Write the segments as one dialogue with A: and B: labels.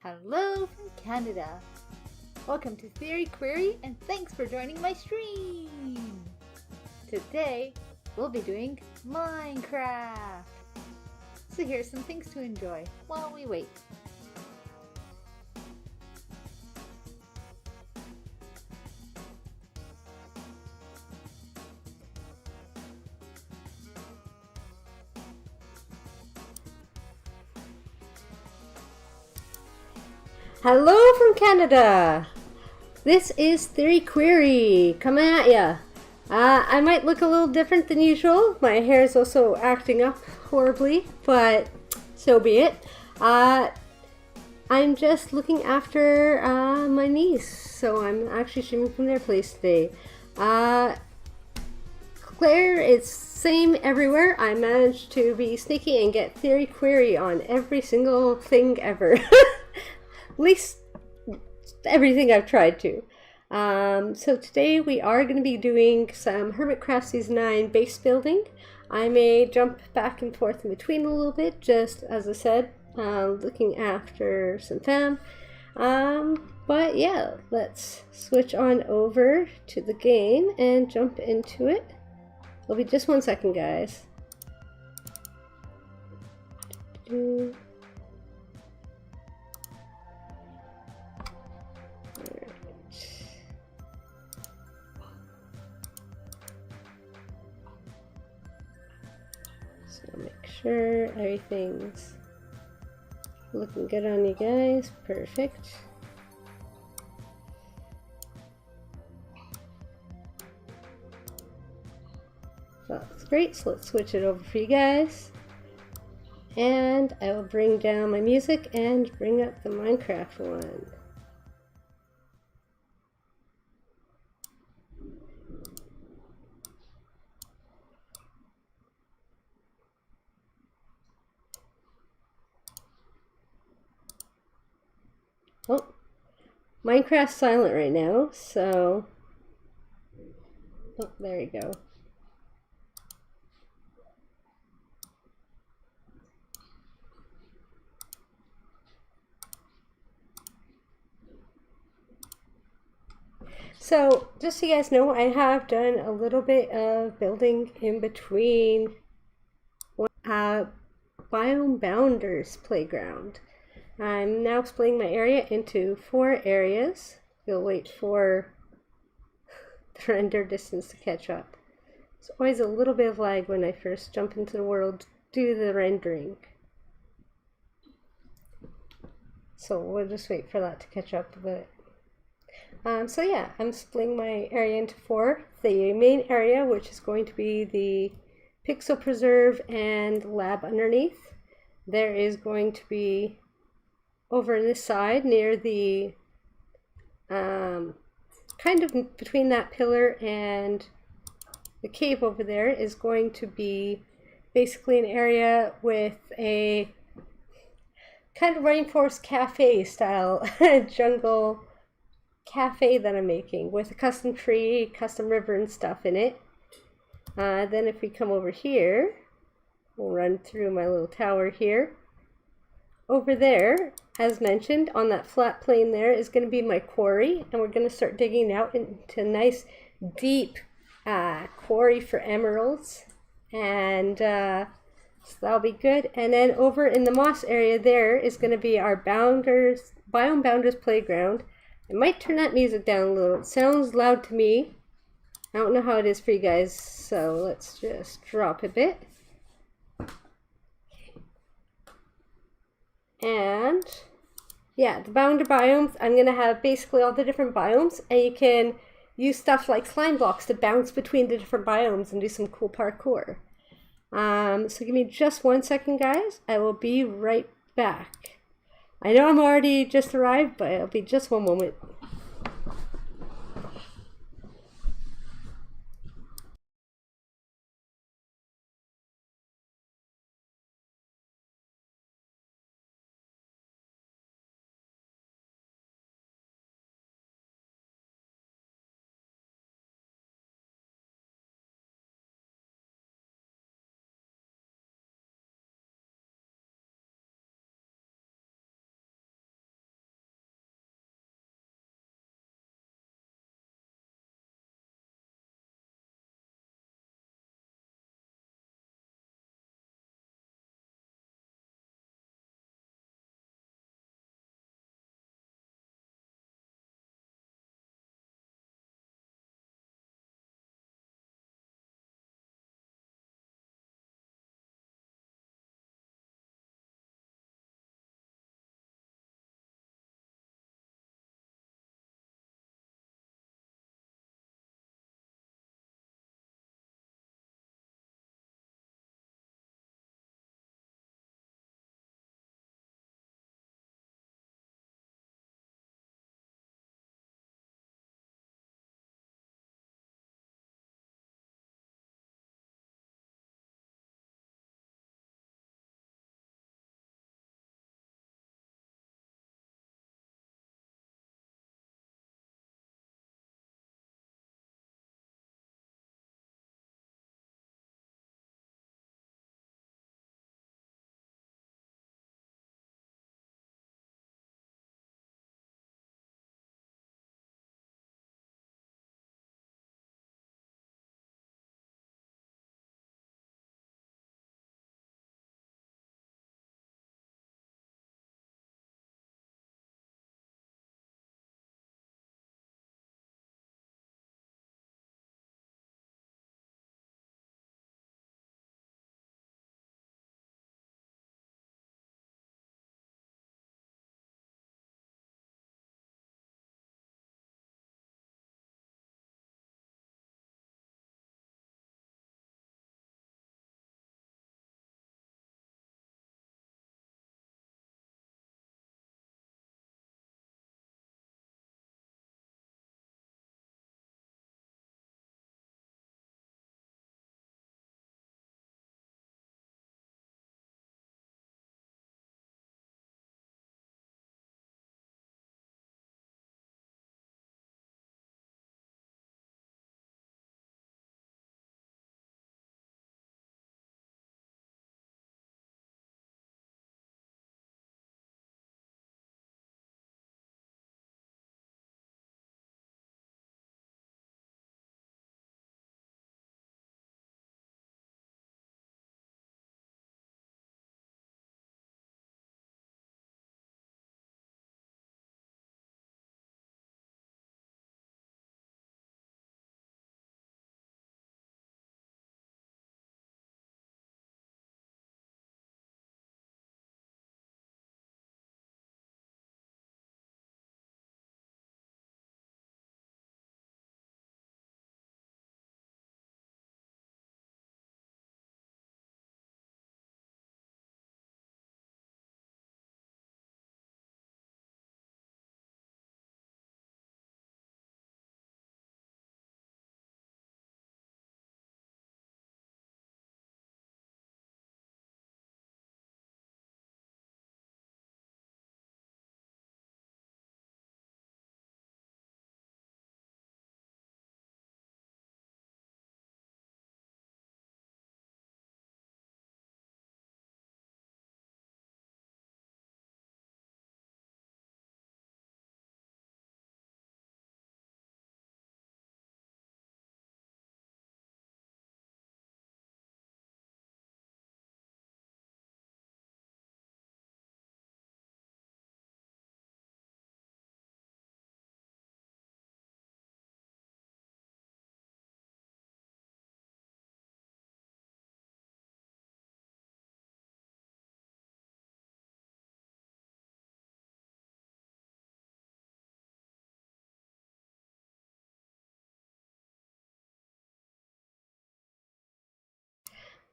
A: Hello from Canada. Welcome to Theory Query and thanks for joining my stream. Today we'll be doing Minecraft. So here's some things to enjoy while we wait.
B: Hello from Canada! This is Theory Query, coming at ya. I might look a little different than usual. My hair is also acting up horribly, but so be it. I'm just looking after my niece, so I'm actually streaming from their place today. Claire, it's same everywhere. I managed to be sneaky and get Theory Query on every single thing ever. At least everything I've tried to. So today we are going to be doing some Hermitcraft Season 9 base building. I may jump back and forth in between a little bit, just as I said, looking after some fam. But yeah, let's switch on over to the game and jump into it. It'll be just 1 second, guys. So make sure everything's looking good on you guys. Perfect. That's great. So let's switch it over for you guys. And I will bring down my music and bring up the Minecraft one. Oh, Minecraft's silent right now, so... Oh, there you go. So, just so you guys know, I have done a little bit of building in between Biome Bounders Playground. I'm now splitting my area into 4 areas. We'll wait for the render distance to catch up. There's always a little bit of lag when I first jump into the world due to the rendering. So we'll just wait for that to catch up a bit. So yeah, I'm splitting my area into 4. The main area, which is going to be the Pixel Preserve and lab underneath. There is going to be over this side near the kind of between that pillar and the cave over there is going to be basically an area with a kind of rainforest cafe style jungle cafe that I'm making with a custom tree, custom river and stuff in it. Then if we come over here, we'll run through my little tower here. Over there, as mentioned, on that flat plane there is going to be my quarry, and we're going to start digging out into a nice deep quarry for emeralds, and so that'll be good. And then over in the moss area there is going to be our Biome Bounders Playground. I might turn that music down a little. It sounds loud to me. I don't know how it is for you guys, so let's just drop a bit. And yeah, the Bounder biomes, I'm going to have basically all the different biomes, and you can use stuff like slime blocks to bounce between the different biomes and do some cool parkour. So give me just 1 second, guys. I will be right back. I know I'm already just arrived, but it'll be just 1 moment.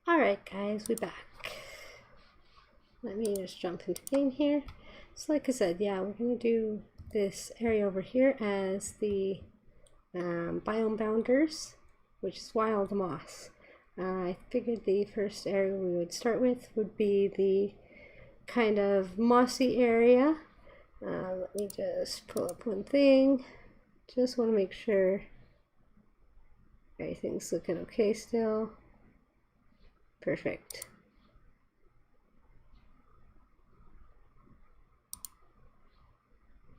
B: Alright guys, we're back. Let me just jump into game here. So like I said, yeah, we're going to do this area over here as the biome bounders, which is wild moss. I figured the first area we would start with would be the kind of mossy area. Let me just pull up one thing. Just want to make sure everything's looking okay still. Perfect.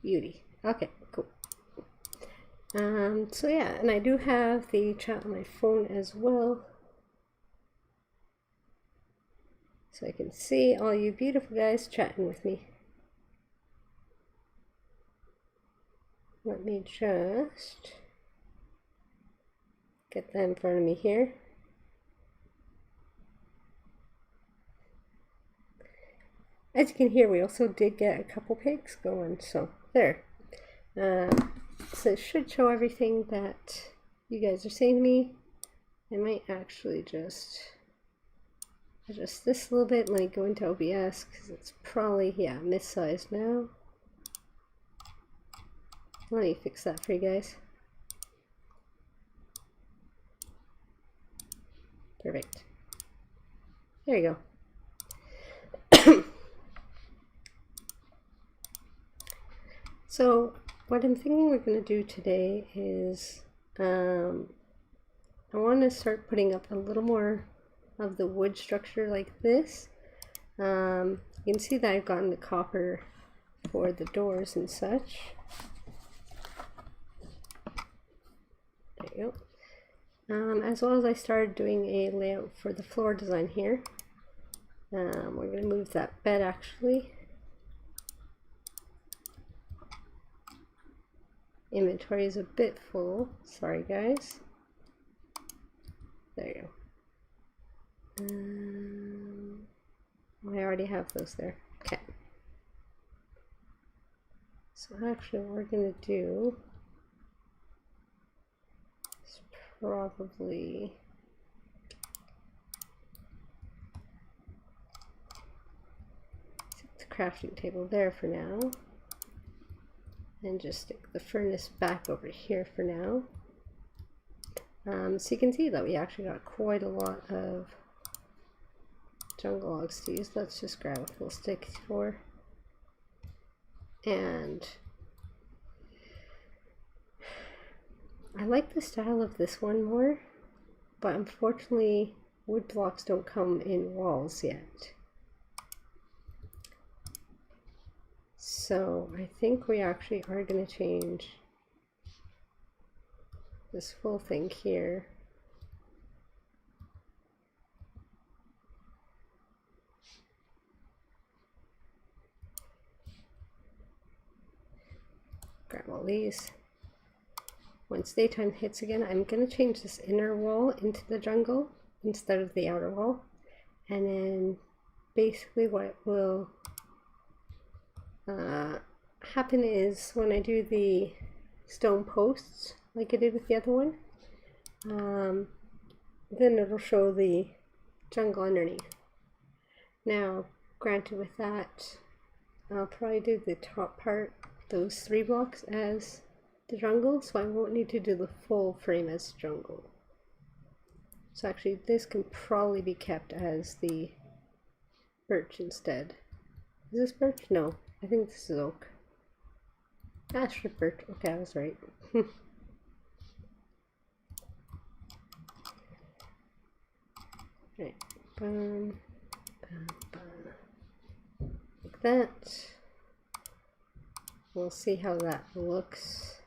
B: Beauty. Okay, cool. So yeah, and I do have the chat on my phone as well. So I can see all you beautiful guys chatting with me. Let me just get that in front of me here. As you can hear, we also did get a couple pigs going, so there. So it should show everything that you guys are saying to me. I might actually just adjust this a little bit, let me go into OBS, because it's probably, yeah, missized now. Let me fix that for you guys. Perfect. There you go. So what I'm thinking we're going to do today is I want to start putting up a little more of the wood structure like this. You can see that I've gotten the copper for the doors and such. There you go. As well as I started doing a layout for the floor design here. We're going to move that bed actually. Inventory is a bit full. Sorry guys. There you go. I already have those there. Okay. So actually what we're going to do is probably stick the crafting table there for now. And just stick the furnace back over here for now. So you can see that we actually got quite a lot of jungle logs to use. Let's just grab a full stick for. And I like the style of this one more, but unfortunately wood blocks don't come in walls yet. So I think we actually are going to change this whole thing here. Grab all these. Once daytime hits again, I'm going to change this inner wall into the jungle instead of the outer wall. And then basically what will happen is when I do the stone posts like I did with the other one, then it'll show the jungle underneath. Now granted with that, I'll probably do the top part, those 3 blocks as the jungle, so I won't need to do the full frame as jungle. So actually this can probably be kept as the birch instead. Is this birch? No. I think this is oak. Strip birch. Okay, I was right. Right. Like that. We'll see how that looks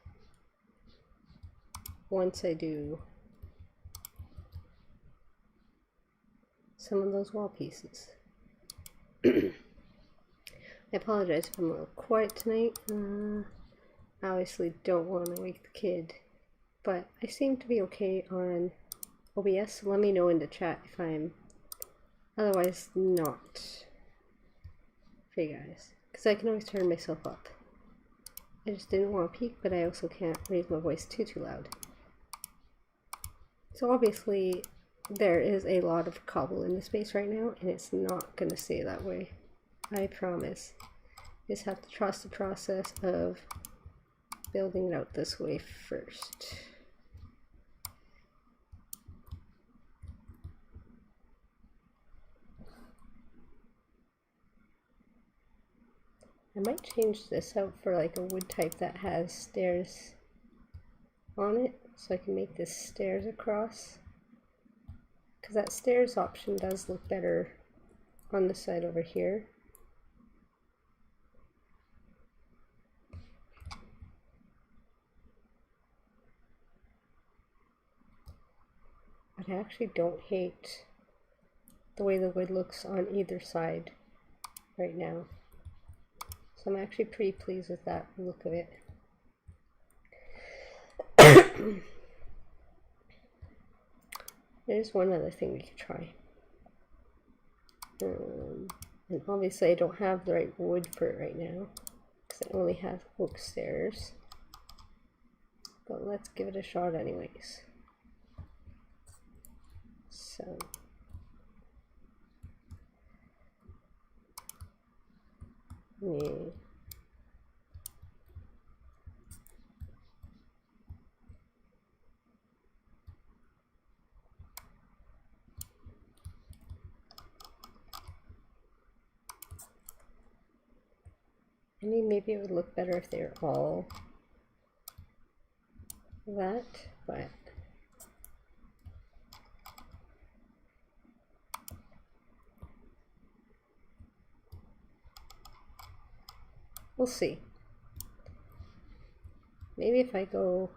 B: once I do some of those wall pieces. I apologize if I'm a little quiet tonight. I obviously don't want to wake the kid, but I seem to be okay on OBS, so let me know in the chat if I'm otherwise not for you guys, because I can always turn myself up. I just didn't want to peek, but I also can't raise my voice too loud. So obviously there is a lot of cobble in the space right now, and it's not going to stay that way. I promise. Just have to trust the process of building it out this way first. I might change this out for like a wood type that has stairs on it, so I can make this stairs across. Because that stairs option does look better on the side over here. But I actually don't hate the way the wood looks on either side right now. So I'm actually pretty pleased with that look of it. There's one other thing we could try. And obviously I don't have the right wood for it right now, because I only have oak stairs. But let's give it a shot anyways. So yeah. I mean, maybe it would look better if they're all that, but we'll see. Maybe if I go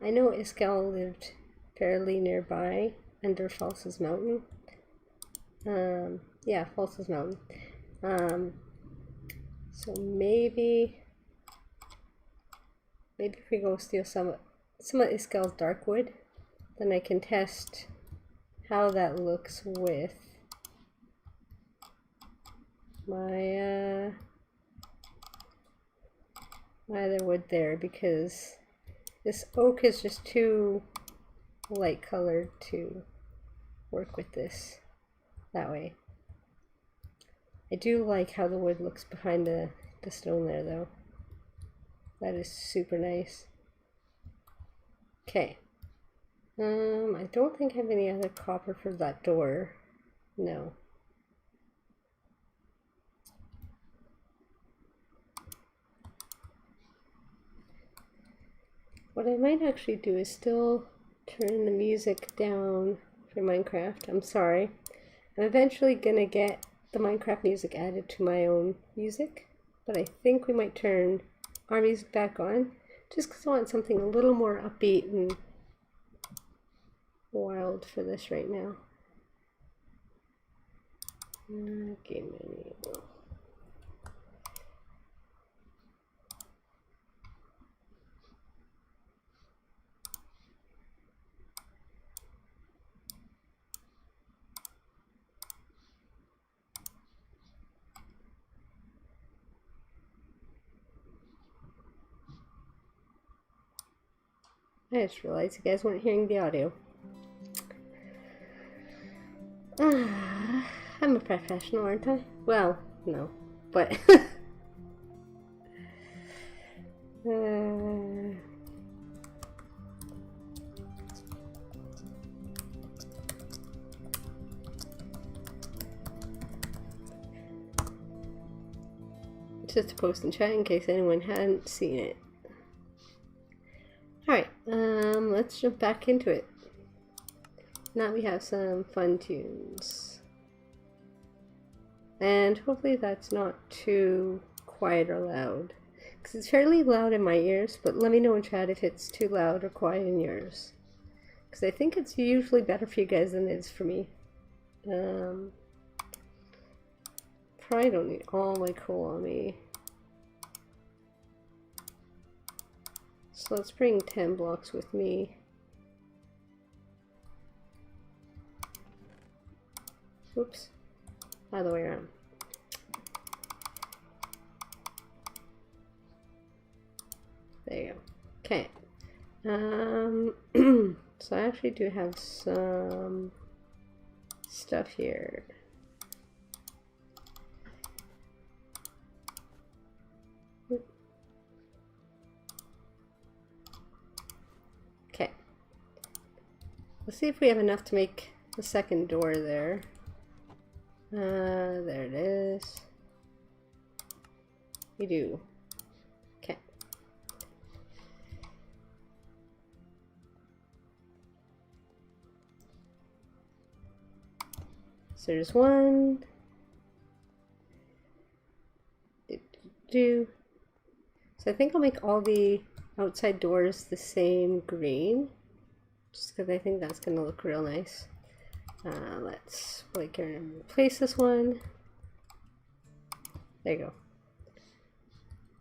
B: I know Iskall lived fairly nearby under Fals's Mountain. Yeah, Fals's Mountain. So maybe if we go steal some of Iskall's dark wood, then I can test how that looks with my my other wood there, because this oak is just too light colored to work with this that way. I do like how the wood looks behind the stone there though. That is super nice. Okay. I don't think I have any other copper for that door. No. What I might actually do is still turn the music down for Minecraft. I'm sorry. I'm eventually gonna get the Minecraft music added to my own music, but I think we might turn our music back on just because I want something a little more upbeat and wild for this right now. Game menu. I just realized you guys weren't hearing the audio. I'm a professional, aren't I? Well, no, but just to post in chat in case anyone hadn't seen it. Alright, let's jump back into it. Now we have some fun tunes. And hopefully that's not too quiet or loud. Because it's fairly loud in my ears, but let me know in chat if it's too loud or quiet in yours. Because I think it's usually better for you guys than it is for me. Probably don't need all my coal on me. So let's bring 10 blocks with me. Oops, other way around. There you go. Okay. So I actually do have some stuff here. Okay. Let's see if we have enough to make the second door there. There it is. We do. Okay. So there's one. So I think I'll make all the outside doors the same green, just because I think that's gonna look real nice. Let's replace this one. There you go.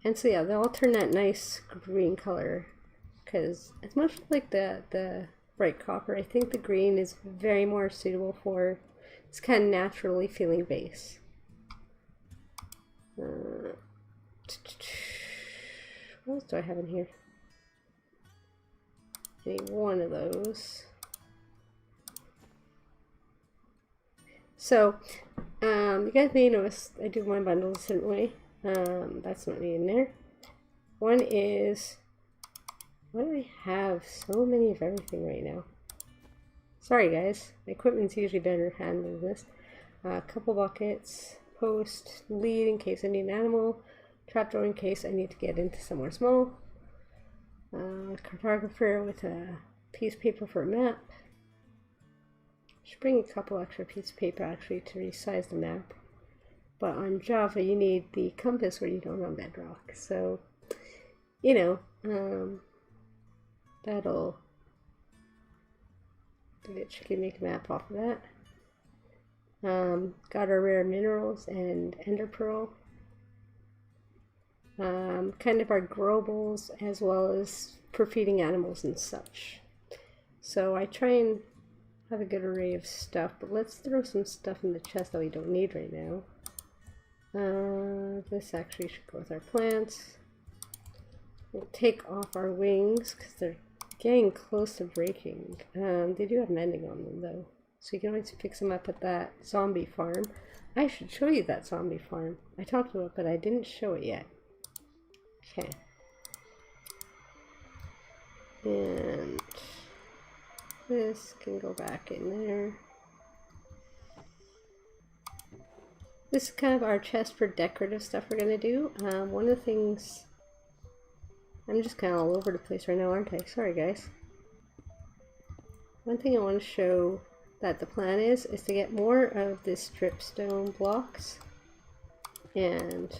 B: And so yeah, they'll all turn that nice green color, because it's much like the bright copper. I think the green is very more suitable for this kind of naturally feeling base. What else do I have in here? I need one of those. So, you guys may notice I do my bundles a certain way. That's not me in there. One is, why do I have so many of everything right now? Sorry guys, my equipment's usually better handling this. A couple buckets, post, lead in case I need an animal, trapdoor in case I need to get into somewhere small, cartographer with a piece of paper for a map. Should bring a couple extra pieces of paper actually to resize the map. But on Java you need the compass where you don't on Bedrock. So, you know, that'll literally make a map off of that. Got our rare minerals and ender pearl. Kind of our growables as well as for feeding animals and such. So I try and have a good array of stuff, but let's throw some stuff in the chest that we don't need right now. This actually should go with our plants. We'll take off our wings because they're getting close to breaking. They do have mending on them though, so you can always fix them up at that zombie farm. I should show you that zombie farm. I talked about it, but I didn't show it yet. Okay. And this can go back in there. This is kind of our chest for decorative stuff we're going to do. One of the things... I'm just kind of all over the place right now, aren't I? Sorry, guys. One thing I want to show that the plan is to get more of this dripstone blocks and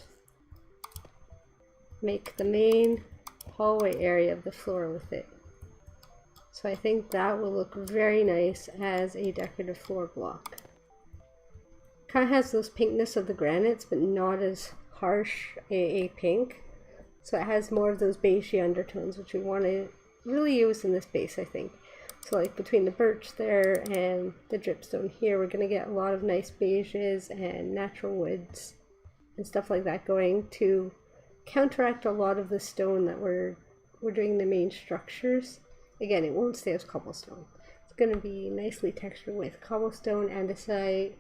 B: make the main hallway area of the floor with it. So I think that will look very nice as a decorative floor block. Kind of has those pinkness of the granites, but not as harsh a pink. So it has more of those beigey undertones, which we want to really use in this base, I think. So like between the birch there and the dripstone here, we're going to get a lot of nice beiges and natural woods and stuff like that going to counteract a lot of the stone that we're doing the main structures. Again, it won't stay as cobblestone. It's going to be nicely textured with cobblestone, andesite,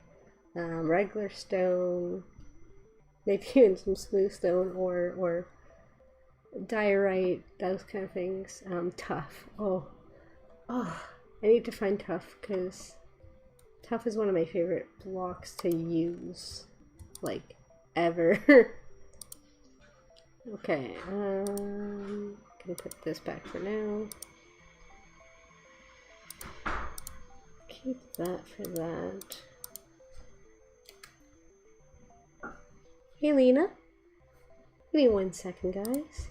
B: regular stone, maybe even some smooth stone or diorite, those kind of things. Tough. Oh, I need to find tough because tough is one of my favorite blocks to use, like, ever. Okay, gonna put this back for now. Keep that for that. Hey Lena, give me 1 second, guys.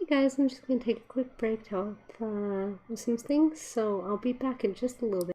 B: Hey guys, I'm just going to take a quick break to help with some things, so I'll be back in just a little bit.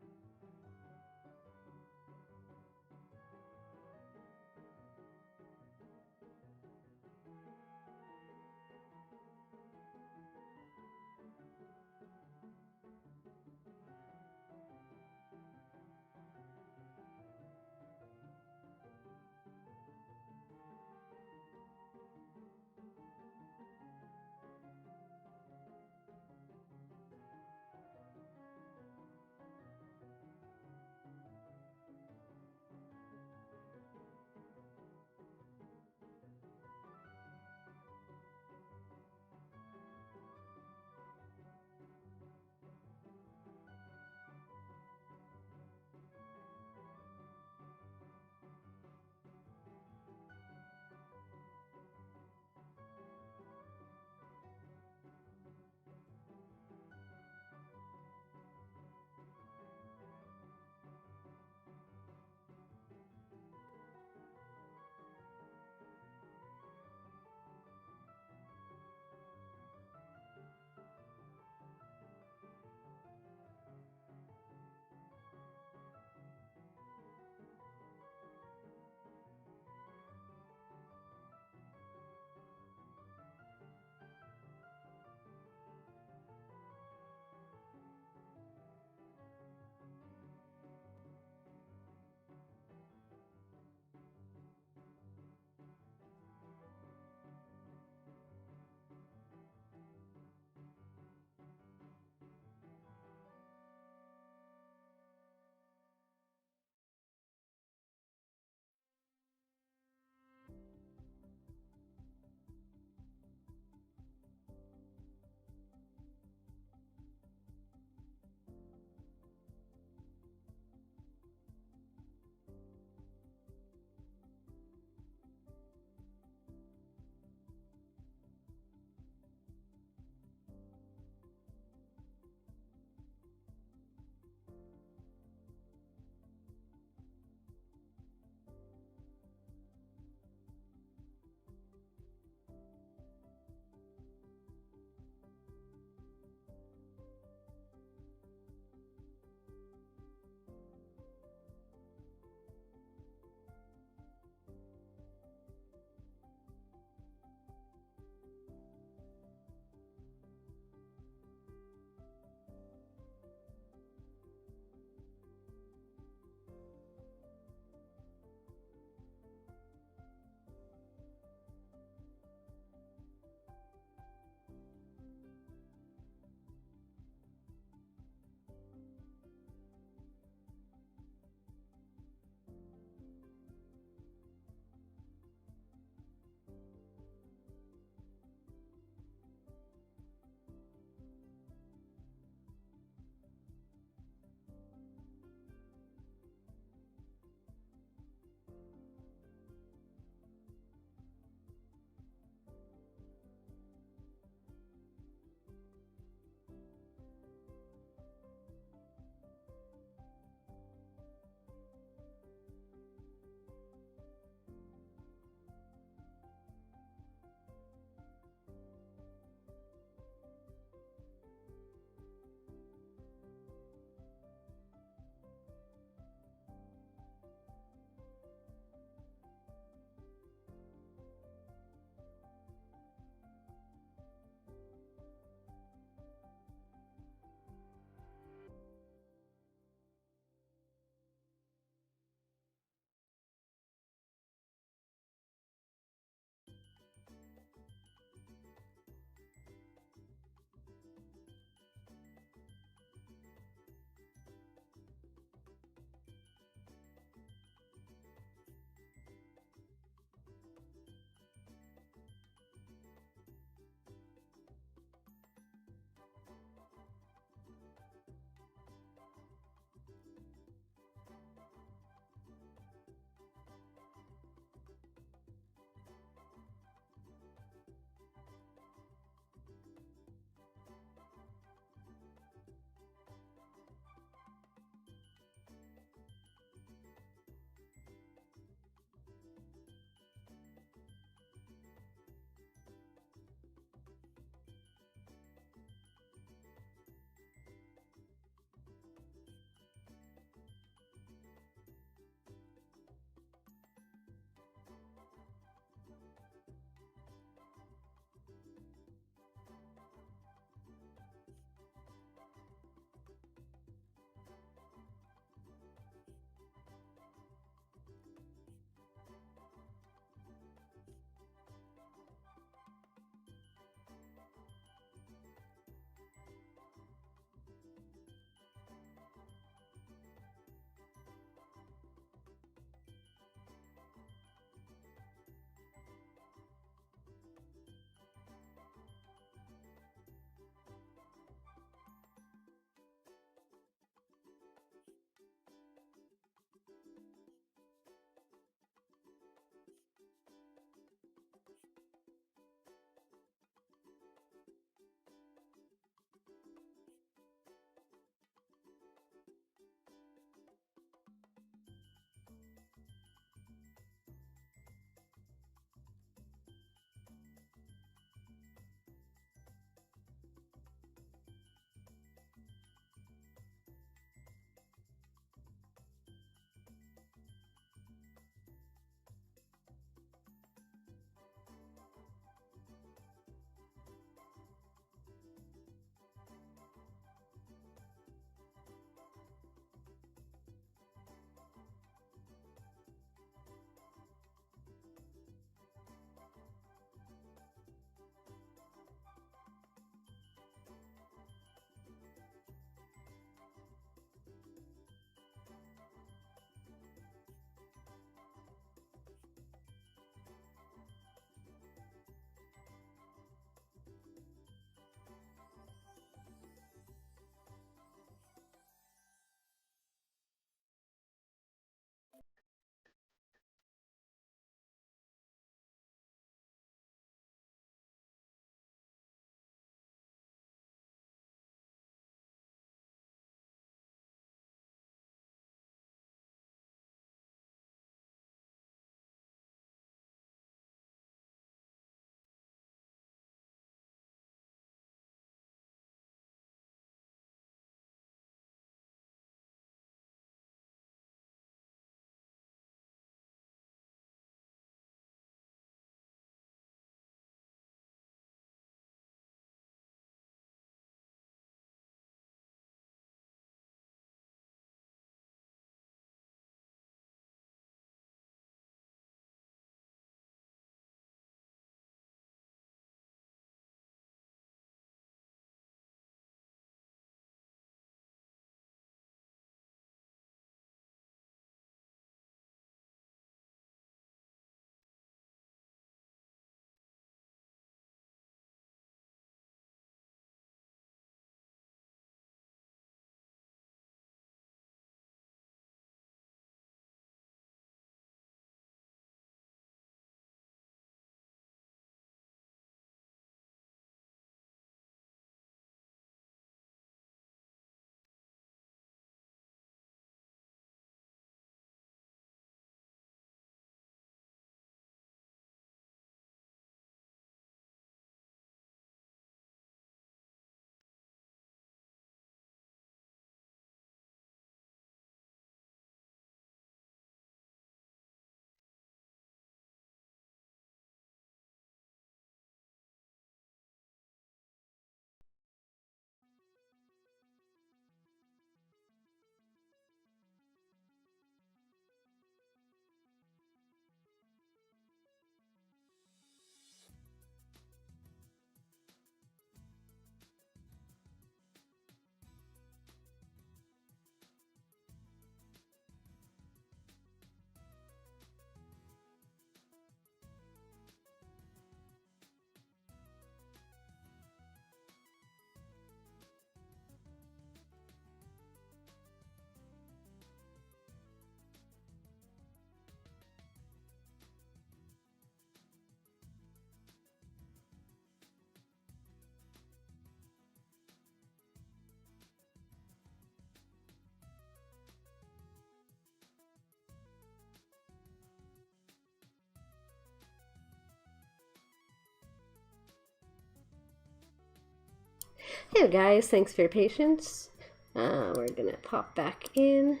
B: Hey guys, thanks for your patience. We're gonna pop back in.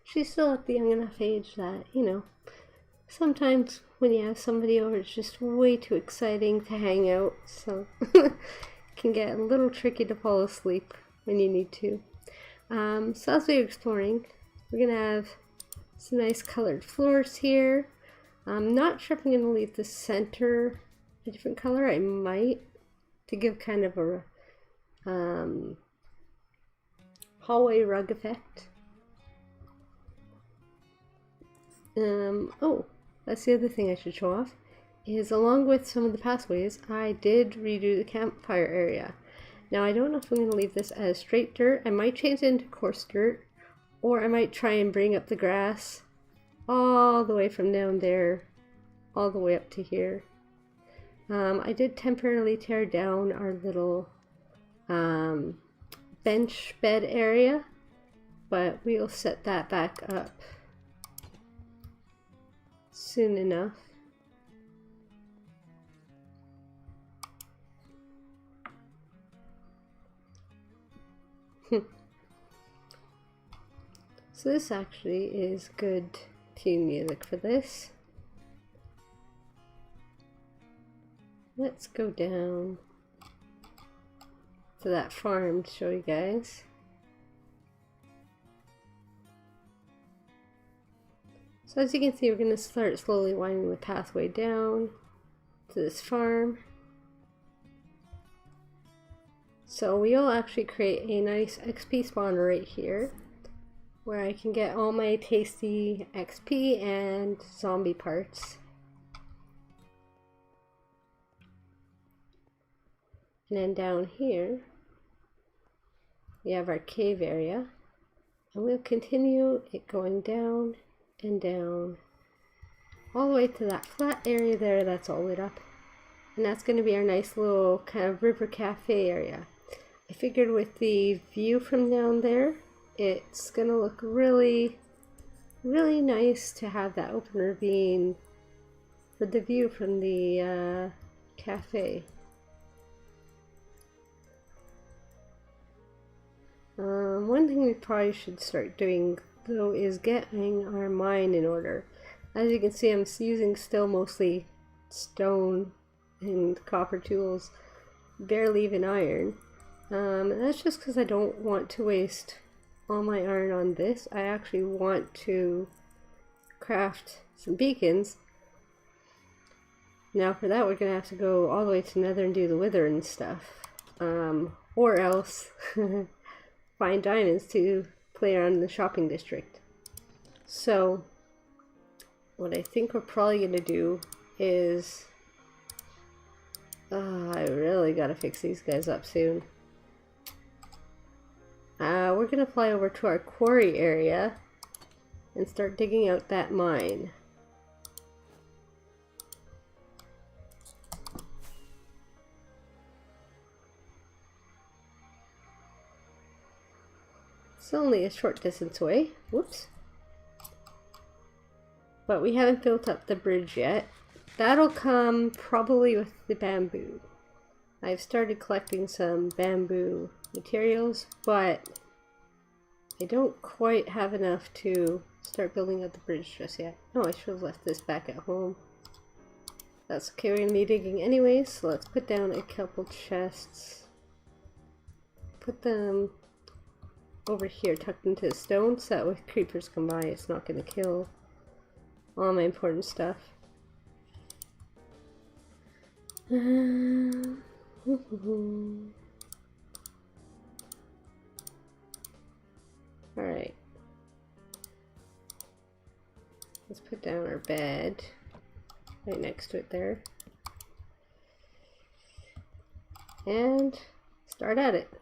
B: She's still at the young enough age that, you know, sometimes when you have somebody over, it's just way too exciting to hang out, so it can get a little tricky to fall asleep when you need to. So as we're exploring, we're gonna have some nice colored floors here. I'm not sure if I'm gonna leave the center a different color. I might, to give kind of a hallway rug effect. Oh, that's the other thing I should show off, is along with some of the pathways, I did redo the campfire area. Now I don't know if I'm going to leave this as straight dirt. I might change it into coarse dirt, or I might try and bring up the grass all the way from down there, all the way up to here. I did temporarily tear down our little bench bed area, but we'll set that back up soon enough. So this actually is good theme music for this. Let's go down to that farm to show you guys. So as you can see, we're going to start slowly winding the pathway down to this farm. So we'll actually create a nice XP spawner right here, where I can get all my tasty XP and zombie parts. And then down here, we have our cave area, and we'll continue it going down and down all the way to that flat area there that's all lit up, and that's going to be our nice little kind of river cafe area. I figured with the view from down there, it's going to look really nice to have that open ravine for the view from the cafe. One thing we probably should start doing though is getting our mine in order. As you can see, I'm using still mostly stone and copper tools, barely even iron. And that's just because I don't want to waste all my iron on this. I actually want to craft some beacons. Now for that, we're gonna have to go all the way to Nether and do the wither and stuff, or else find diamonds to play around in the shopping district. So what I think we're probably gonna do is I really gotta fix these guys up soon. We're gonna fly over to our quarry area and start digging out that mine. It's only a short distance away. Whoops. But we haven't built up the bridge yet. That'll come probably with the bamboo. I've started collecting some bamboo materials, but I don't quite have enough to start building up the bridge just yet. Oh, I should have left this back at home. That's okay, we're going to be digging anyways, so let's put down a couple chests. Put them over here tucked into the stone so that when creepers come by it's not going to kill all my important stuff. Alright, let's put down our bed right next to it there and start at it.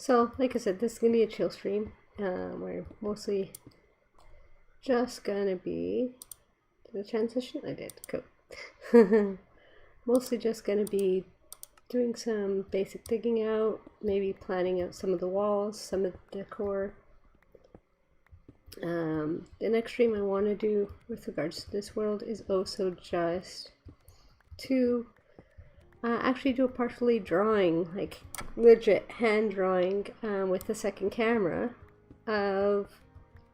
B: So, like I said, this is going to be a chill stream. We're mostly just going to be... Did I transition? I did. Cool. Mostly just going to be doing some basic digging out, maybe planning out some of the walls, some of the decor. The next stream I want to do with regards to this world is also just to actually do a partially drawing, like legit hand drawing with the second camera of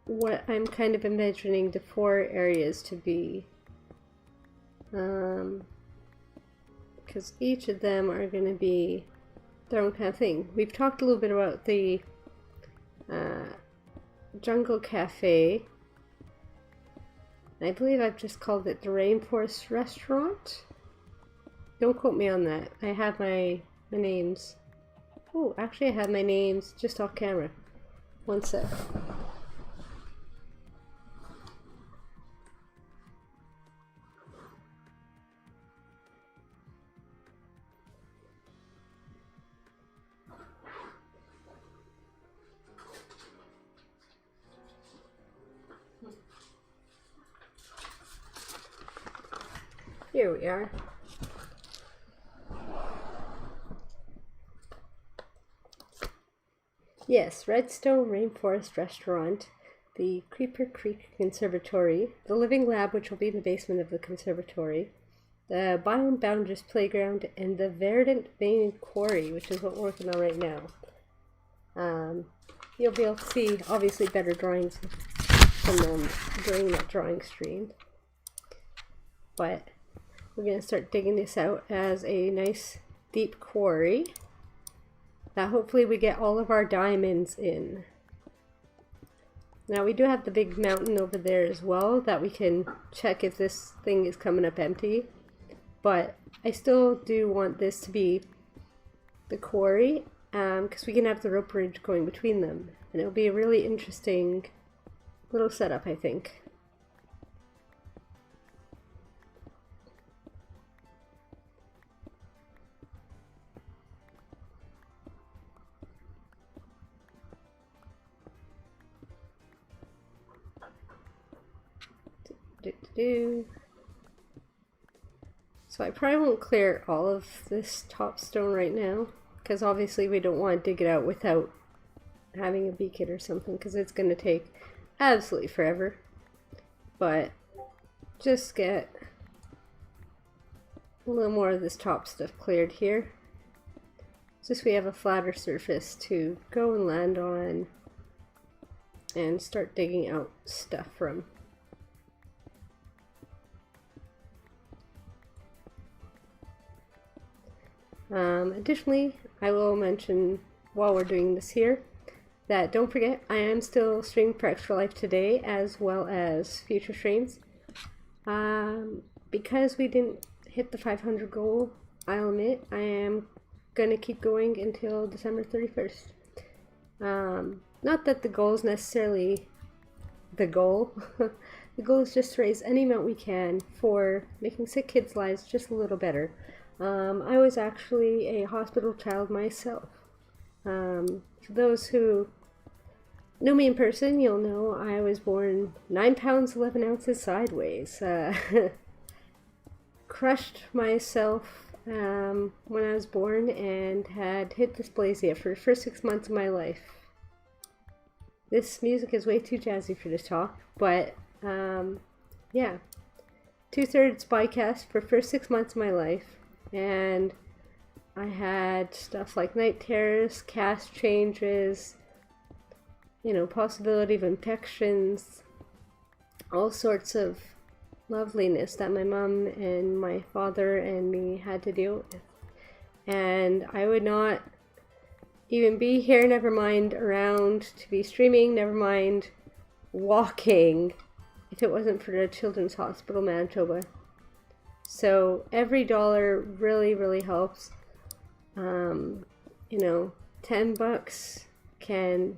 B: what I'm kind of envisioning the 4 areas to be. Because each of them are going to be their own kind of thing. We've talked a little bit about the Jungle Cafe. I believe I've just called it the Rainforest Restaurant. Don't quote me on that. I have my names. Oh, actually I have my names just off camera. One sec. Here we are. Yes, Redstone Rainforest Restaurant, the Creeper Creek Conservatory, the Living Lab, which will be in the basement of the conservatory, the Biome Boundaries Playground, and the Verdant Vein Quarry, which is what we're working on right now. You'll be able to see, obviously, better drawings from them during that drawing stream. But we're going to start digging this out as a nice deep quarry that hopefully we get all of our diamonds in. Now we do have the big mountain over there as well that we can check if this thing is coming up empty, but I still do want this to be the quarry because we can have the rope bridge going between them, and it'll be a really interesting little setup, I think. So I probably won't clear all of this top stone right now, because obviously we don't want to dig it out without having a beacon or something, because it's going to take absolutely forever. But just get a little more of this top stuff cleared here, just so we have a flatter surface to go and land on and start digging out stuff from. Additionally, I will mention while we're doing this here that don't forget I am still streaming for Extra Life today as well as future streams. Because we didn't hit the 500 goal, I'll admit I am gonna keep going until December 31st. Not that the goal is necessarily the goal. The goal is just to raise any amount we can for making sick kids' lives just a little better. I was actually a hospital child myself. For those who know me in person, you'll know I was born 9 pounds 11 ounces sideways. Crushed myself when I was born and had hit dysplasia for the first 6 months of my life. This music is way too jazzy for this talk, but yeah. 2/3 bycast for the first 6 months of my life. And I had stuff like night terrors, cast changes, possibility of infections, all sorts of loveliness that my mom and my father and me had to deal with. And I would not even be here, never mind around to be streaming, never mind walking, if it wasn't for the Children's Hospital Manitoba. So every dollar really, really helps. $10 can,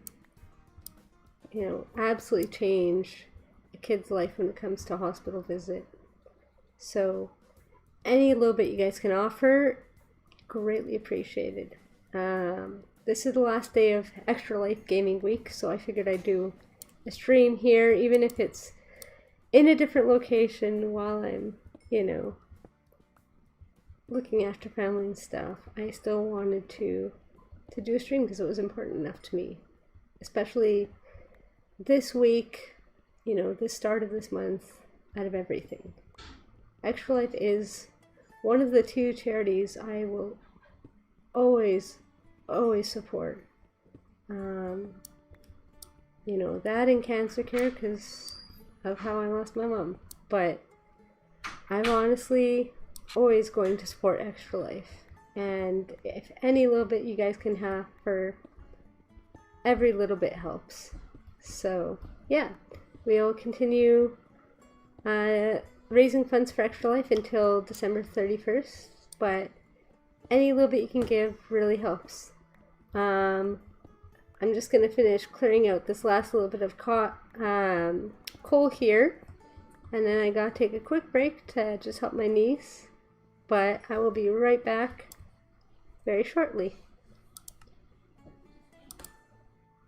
B: absolutely change a kid's life when it comes to a hospital visit. So any little bit you guys can offer, greatly appreciated. This is the last day of Extra Life Gaming Week, so I figured I'd do a stream here, even if it's in a different location while I'm looking after family and stuff. I still wanted to do a stream because it was important enough to me, especially this week the start of this month out of everything. Extra Life is one of the two charities I will always support. That and cancer care because of how I lost my mom. But I'm honestly always going to support Extra Life. And if any little bit you guys can have, for every little bit helps. So yeah, we'll continue raising funds for Extra Life until December 31st. But any little bit you can give really helps. I'm just going to finish clearing out this last little bit of coal here. And then I gotta take a quick break to just help my niece. But I will be right back very shortly.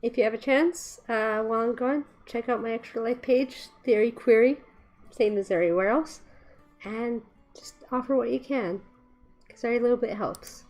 B: If you have a chance, while I'm gone, check out my Extra Life page, Theory Query, same as everywhere else. And just offer what you can, because every little bit helps.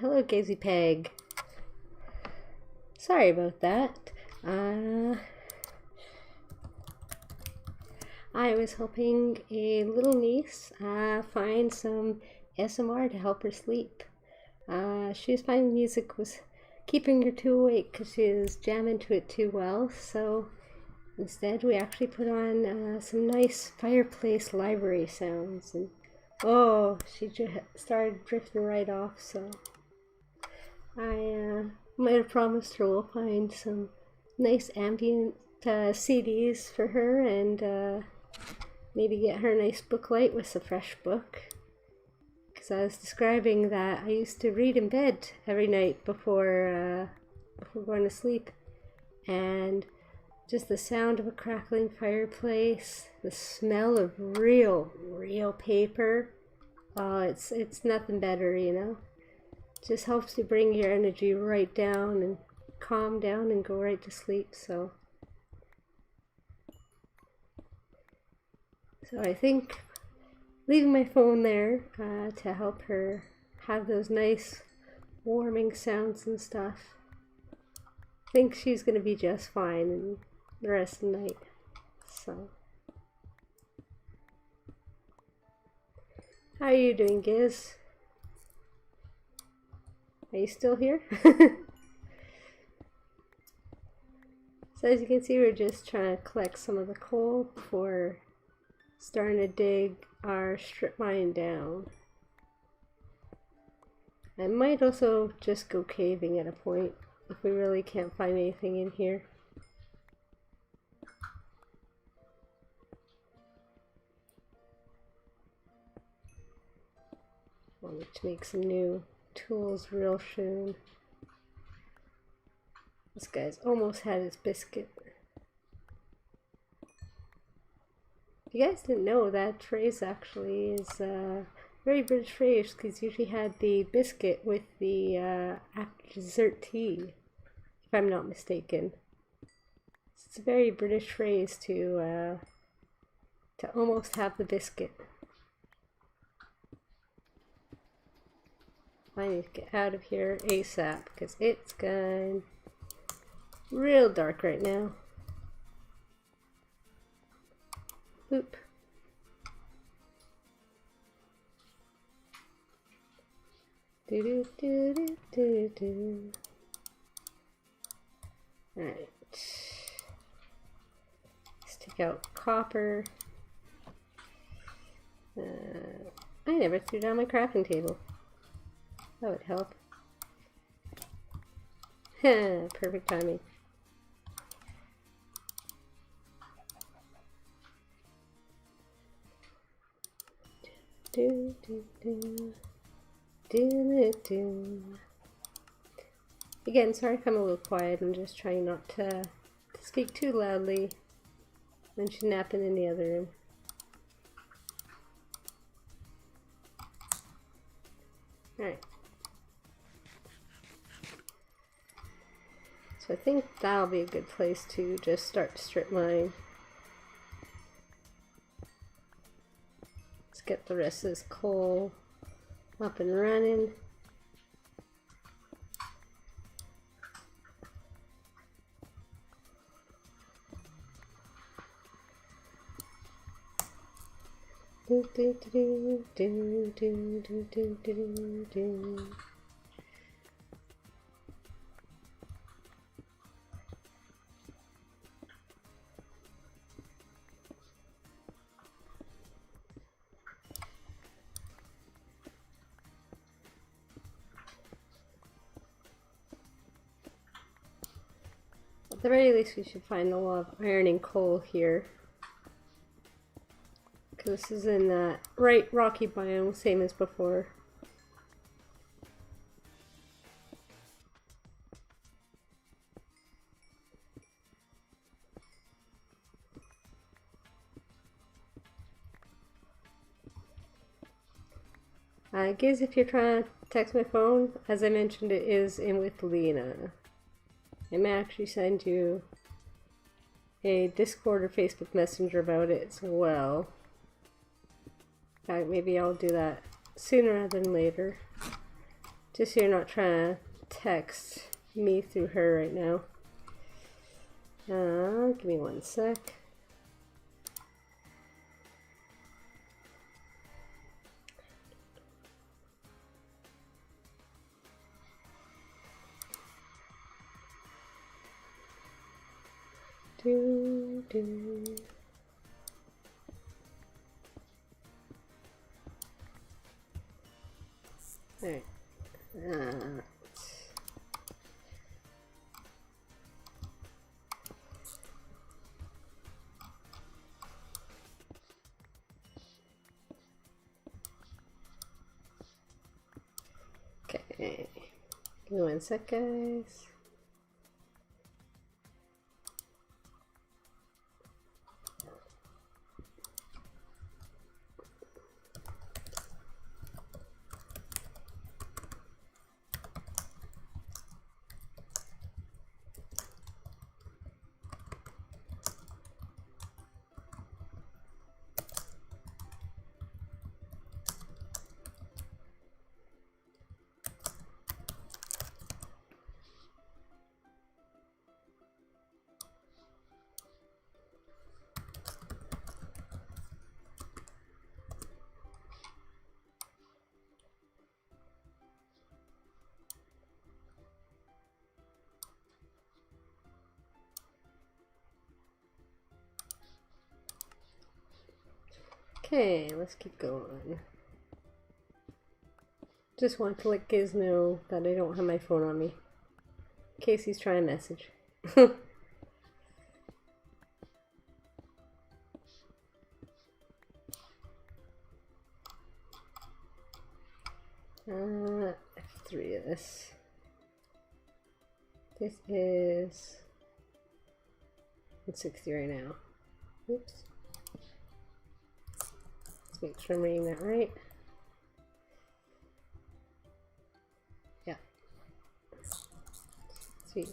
B: hello Gazy Peg. Sorry about that. I was helping a little niece find some ASMR to help her sleep. She was finding music was keeping her too awake because she was jamming to it too well, so instead we actually put on some nice fireplace library sounds, and oh, she started drifting right off, so I might have promised her we'll find some nice ambient CDs for her, and maybe get her a nice book light with a fresh book. Because I was describing that I used to read in bed every night before going to sleep, and just the sound of a crackling fireplace, the smell of real paper, oh, it's nothing better, you know. Just helps to bring your energy right down and calm down and go right to sleep. So I think leaving my phone there to help her have those nice warming sounds and stuff, I think she's gonna be just fine and the rest of the night. So how are you doing, Giz? Are you still here? So as you can see, we're just trying to collect some of the coal before starting to dig our strip mine down. I might also just go caving at a point if we really can't find anything in here. Wanted to make some new tools real soon. This guy's almost had his biscuit. If you guys didn't know, that phrase actually is a very British phrase, because usually had the biscuit with the after dessert tea, if I'm not mistaken. It's a very British phrase to almost have the biscuit. I need to get out of here ASAP because it's gone real dark right now. Oop. Do do do do do do. Alright. Let's take out copper. I never threw down my crafting table. That would help. Perfect timing. Do do do do do. Again, sorry if I'm a little quiet. I'm just trying not to speak too loudly when she's napping in the other room. Alright. So I think that'll be a good place to just start to strip mine. Let's get the rest of this coal up and running. Do do do do do do do do do. At the very least, we should find a lot of iron and coal here. Because this is in that right rocky biome, same as before. Giz, if you're trying to text my phone, as I mentioned, it is in with Lena. I may actually send you a Discord or Facebook Messenger about it as well. In fact, maybe I'll do that sooner rather than later. Just so you're not trying to text me through her right now. Give me 1 sec. Do, do. All right. Okay. Give me 1 sec, guys. Okay, let's keep going. Just want to let Giz know that I don't have my phone on me, in case he's trying to message. F3 of this. This is 160 right now. Oops. Let's make sure I'm reading that right. Yeah. Sweet.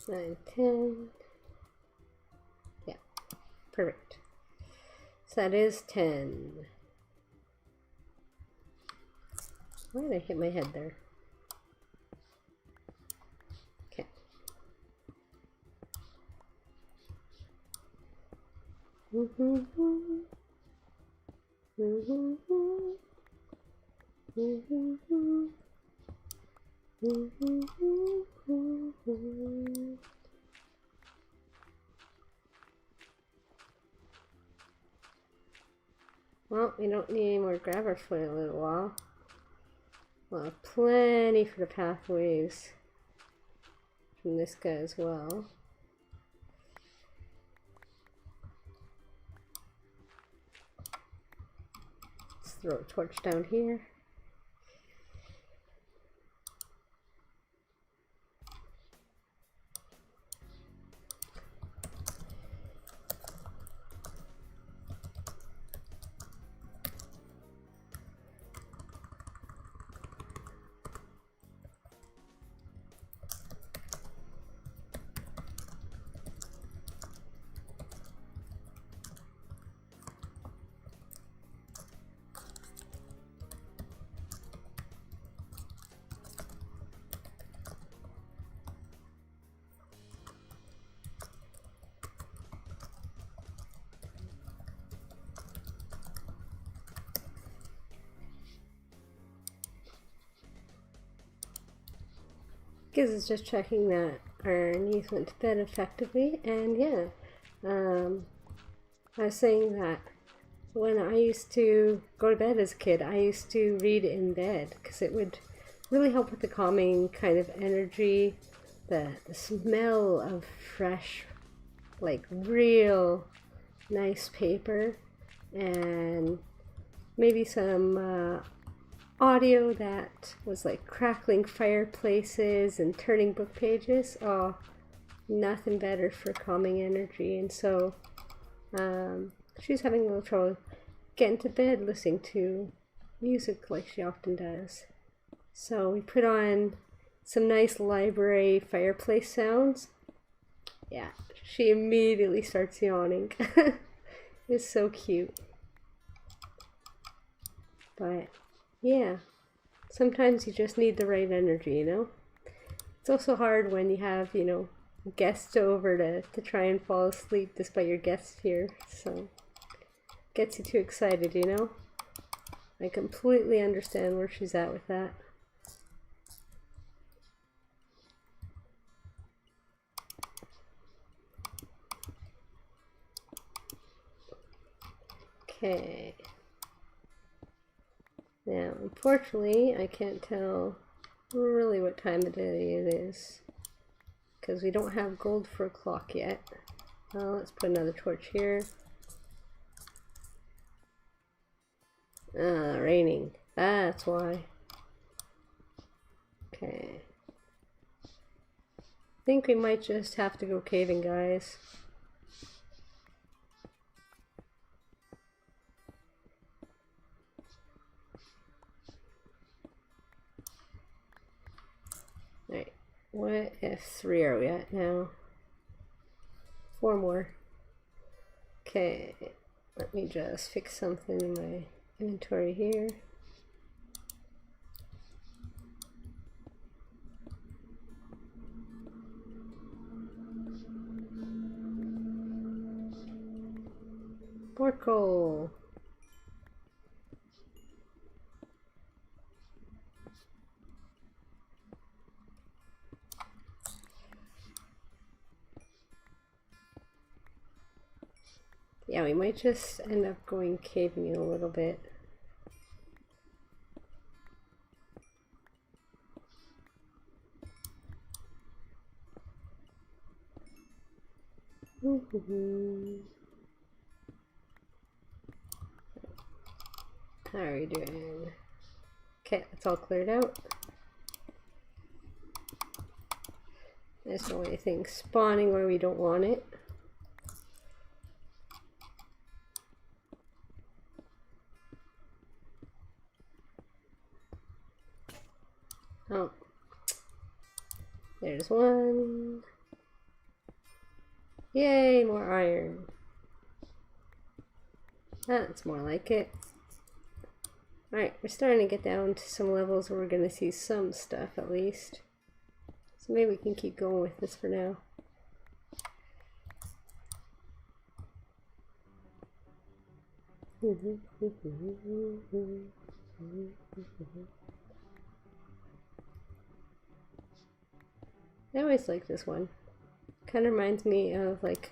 B: Nine, 10. Yeah, perfect. So that is 10. Why did I hit my head there? Okay. Well, we don't need any more grabber for a little while. Well, plenty for the pathways from this guy as well. Let's throw a torch down here. Giz is just checking that our niece went to bed effectively, and yeah, I was saying that when I used to go to bed as a kid, I used to read in bed because it would really help with the calming kind of energy, the smell of fresh, like real nice paper, and maybe some audio that was like crackling fireplaces and turning book pages. Oh, nothing better for calming energy. And so she's having a little trouble getting to bed listening to music like she often does. So we put on some nice library fireplace sounds. Yeah, she immediately starts yawning. is so cute. But yeah, sometimes you just need the right energy, you know? It's also hard when you have, you know, guests over to try and fall asleep despite your guests here, so gets you too excited, you know? I completely understand where she's at with that. Okay. Now, unfortunately, I can't tell really what time of day it is because we don't have gold for a clock yet. Let's put another torch here. Raining. That's why. Okay. I think we might just have to go caving, guys. Alright, what F3 are we at now? 4 more. Okay, let me just fix something in my inventory here. More coal. Yeah, we might just end up going caving in a little bit. How are we doing? Okay, that's all cleared out. There's no anything spawning where we don't want it. Oh, there's one. Yay, more iron. That's more like it. Alright, we're starting to get down to some levels where we're going to see some stuff at least. So maybe we can keep going with this for now. I always like this one. Kind of reminds me of like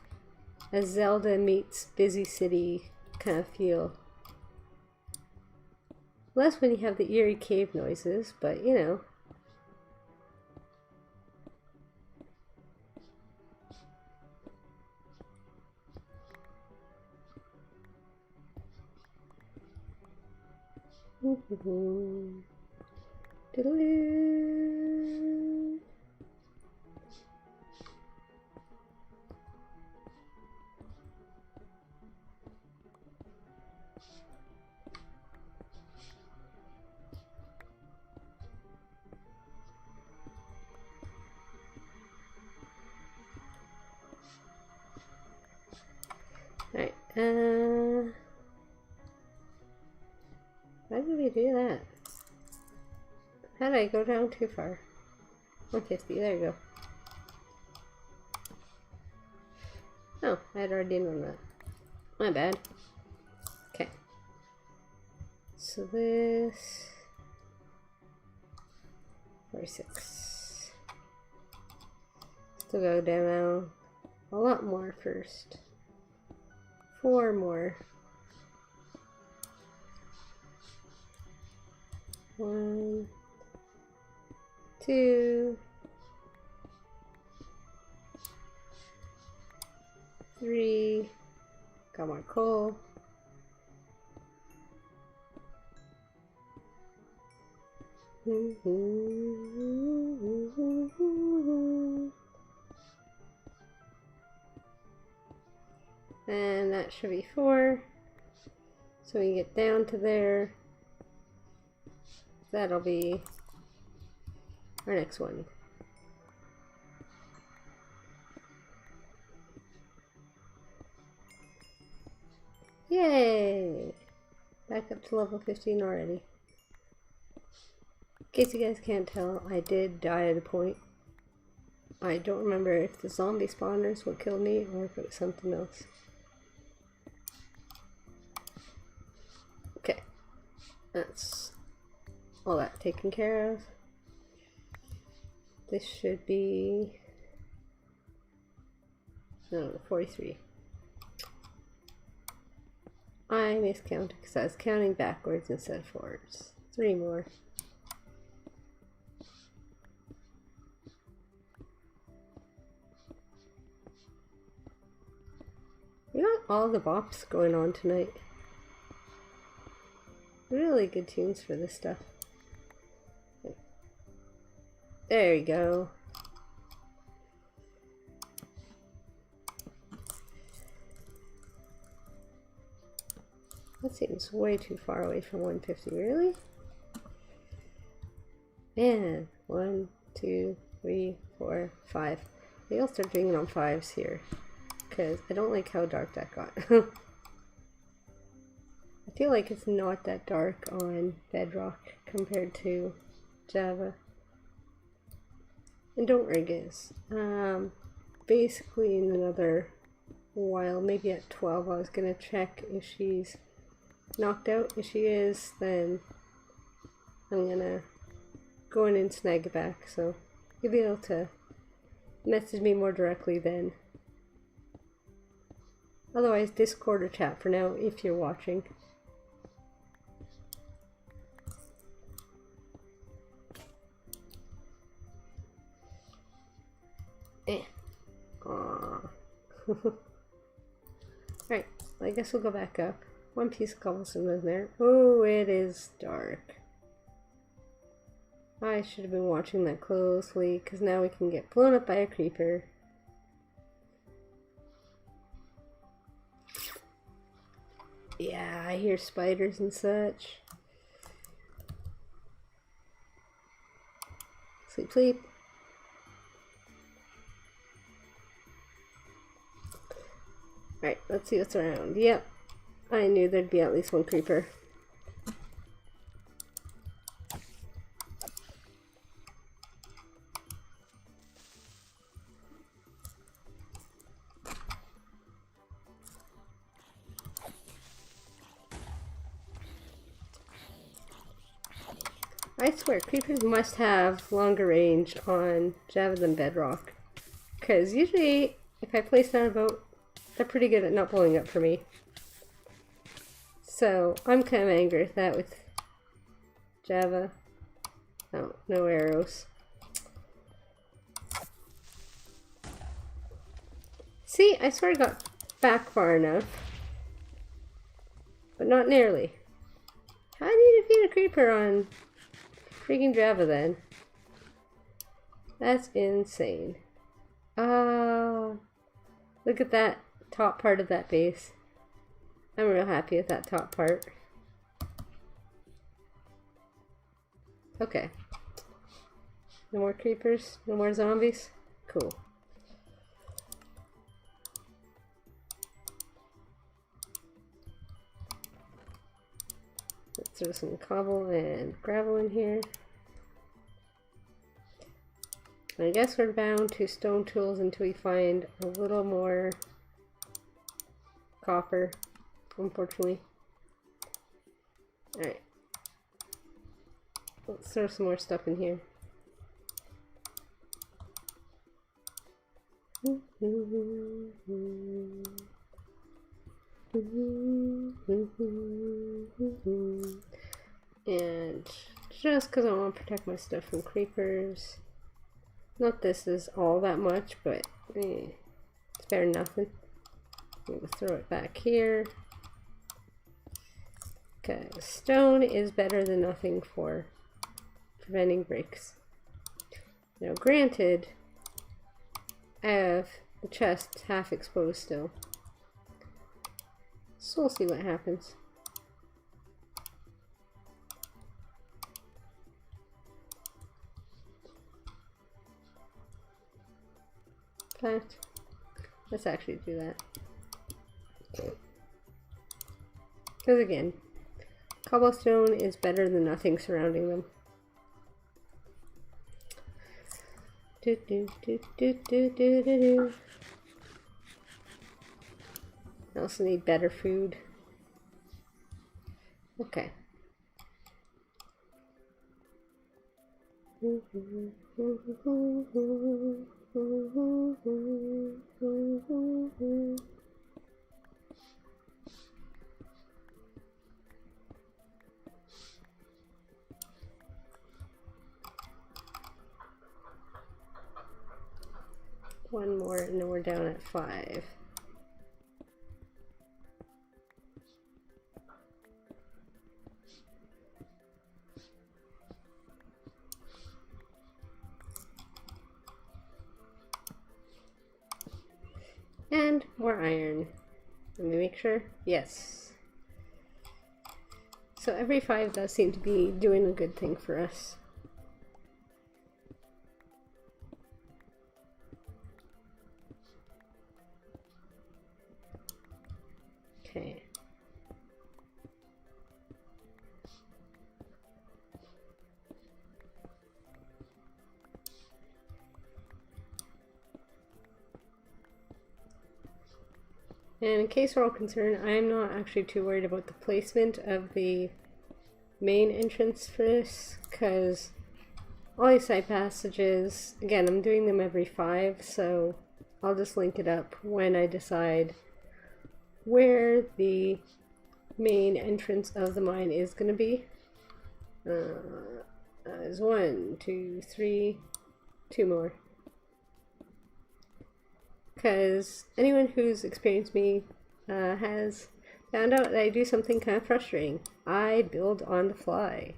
B: a Zelda meets Busy City kind of feel. Less when you have the eerie cave noises, but you know. Alright, why did we do that? How did I go down too far? 150, there you go. Oh, I had already done that. My bad. Okay. So this... 46. Still go down a lot more first. 4 more. 1, 2, 3. Got more coal. And that should be 4. So we get down to there. That'll be our next one. back up to level 15 already. In case you guys can't tell, I did die at a point. I don't remember if the zombie spawners would kill me or if it was something else. Okay, that's all that taken care of. This should be, no, 43. I miscounted because I was counting backwards instead of forwards. 3 more. We got all the bops going on tonight. Really good tunes for this stuff. There you go. That seems way too far away from 150, really? Man, 1, 2, 3, 4, 5. Maybe I'll start doing it on 5s here, because I don't like how dark that got. I feel like it's not that dark on Bedrock compared to Java. And don't rig is. Basically in another while, maybe at 12, I was gonna check if she's knocked out. If she is, then I'm gonna go in and snag it back, so you'll be able to message me more directly then. Otherwise, Discord or chat for now if you're watching. Alright, I guess we'll go back up. One piece of cobblestone in there. Oh, it is dark. I should have been watching that closely, because now we can get blown up by a creeper. Yeah, I hear spiders and such. Sleep, sleep. Alright, let's see what's around. Yep, I knew there'd be at least one creeper. I swear, creepers must have longer range on Java than Bedrock. Because usually, if I place down a boat, they're pretty good at not blowing up for me. So, I'm kind of angry at that with Java. Oh, no arrows. See, I swear I got back far enough. But not nearly. How do you defeat a creeper on freaking Java then? That's insane. Oh, look at that top part of that base. I'm real happy with that top part. Okay. No more creepers? No more zombies? Cool. Let's throw some cobble and gravel in here. I guess we're bound to stone tools until we find a little more copper, unfortunately. Alright. Let's throw some more stuff in here. And just because I want to protect my stuff from creepers. Not this is all that much, but it's better than nothing. I'm going to throw it back here. Okay, stone is better than nothing for preventing breaks. Now granted, I have the chest half exposed still. So we'll see what happens. In fact, let's actually do that. Because again, cobblestone is better than nothing surrounding them. Do, do, do, do, do, do, do, do. I also need better food. Okay. One more and then we're down at 5. And more iron. Let me make sure. Yes. So every 5 does seem to be doing a good thing for us. Okay. And in case we're all concerned, I'm not actually too worried about the placement of the main entrance for this, because all these side passages, again, I'm doing them every 5, so I'll just link it up when I decide where the main entrance of the mine is going to be. There's 1, 2, 3, 2 more. Because anyone who's experienced me has found out that I do something kind of frustrating. I build on the fly.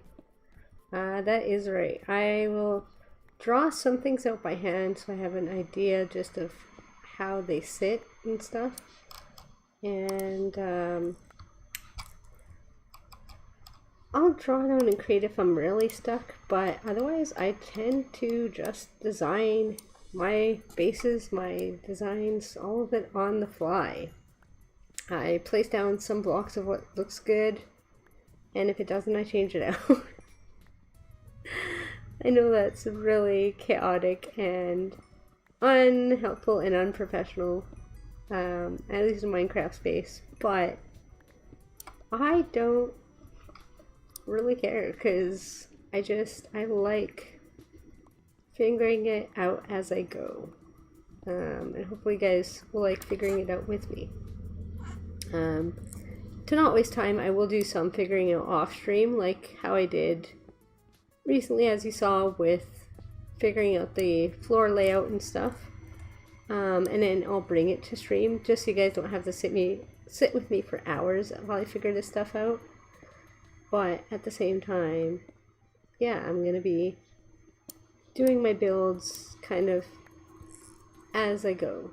B: That is right. I will draw some things out by hand so I have an idea just of how they sit and stuff. And I'll draw down and create if I'm really stuck, but otherwise I tend to just design my bases, my designs, all of it on the fly. I place down some blocks of what looks good, and if it doesn't, I change it out. I know that's really chaotic and unhelpful and unprofessional, at least in Minecraft space, but I don't really care because I like figuring it out as I go, and hopefully you guys will like figuring it out with me. To not waste time, I will do some figuring out off stream, like how I did recently, as you saw, with figuring out the floor layout and stuff, and then I'll bring it to stream just so you guys don't have to sit with me for hours while I figure this stuff out. But at the same time, yeah, I'm gonna be doing my builds kind of as I go.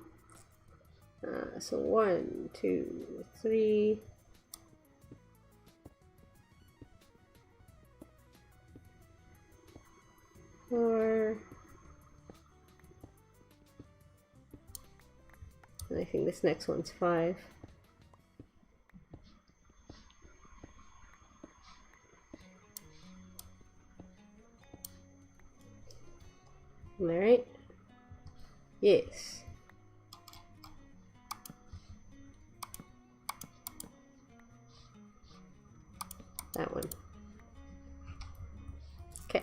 B: So 1, 2, 3. Four. And I think this next one's 5. Am I right? Yes. That one. Okay,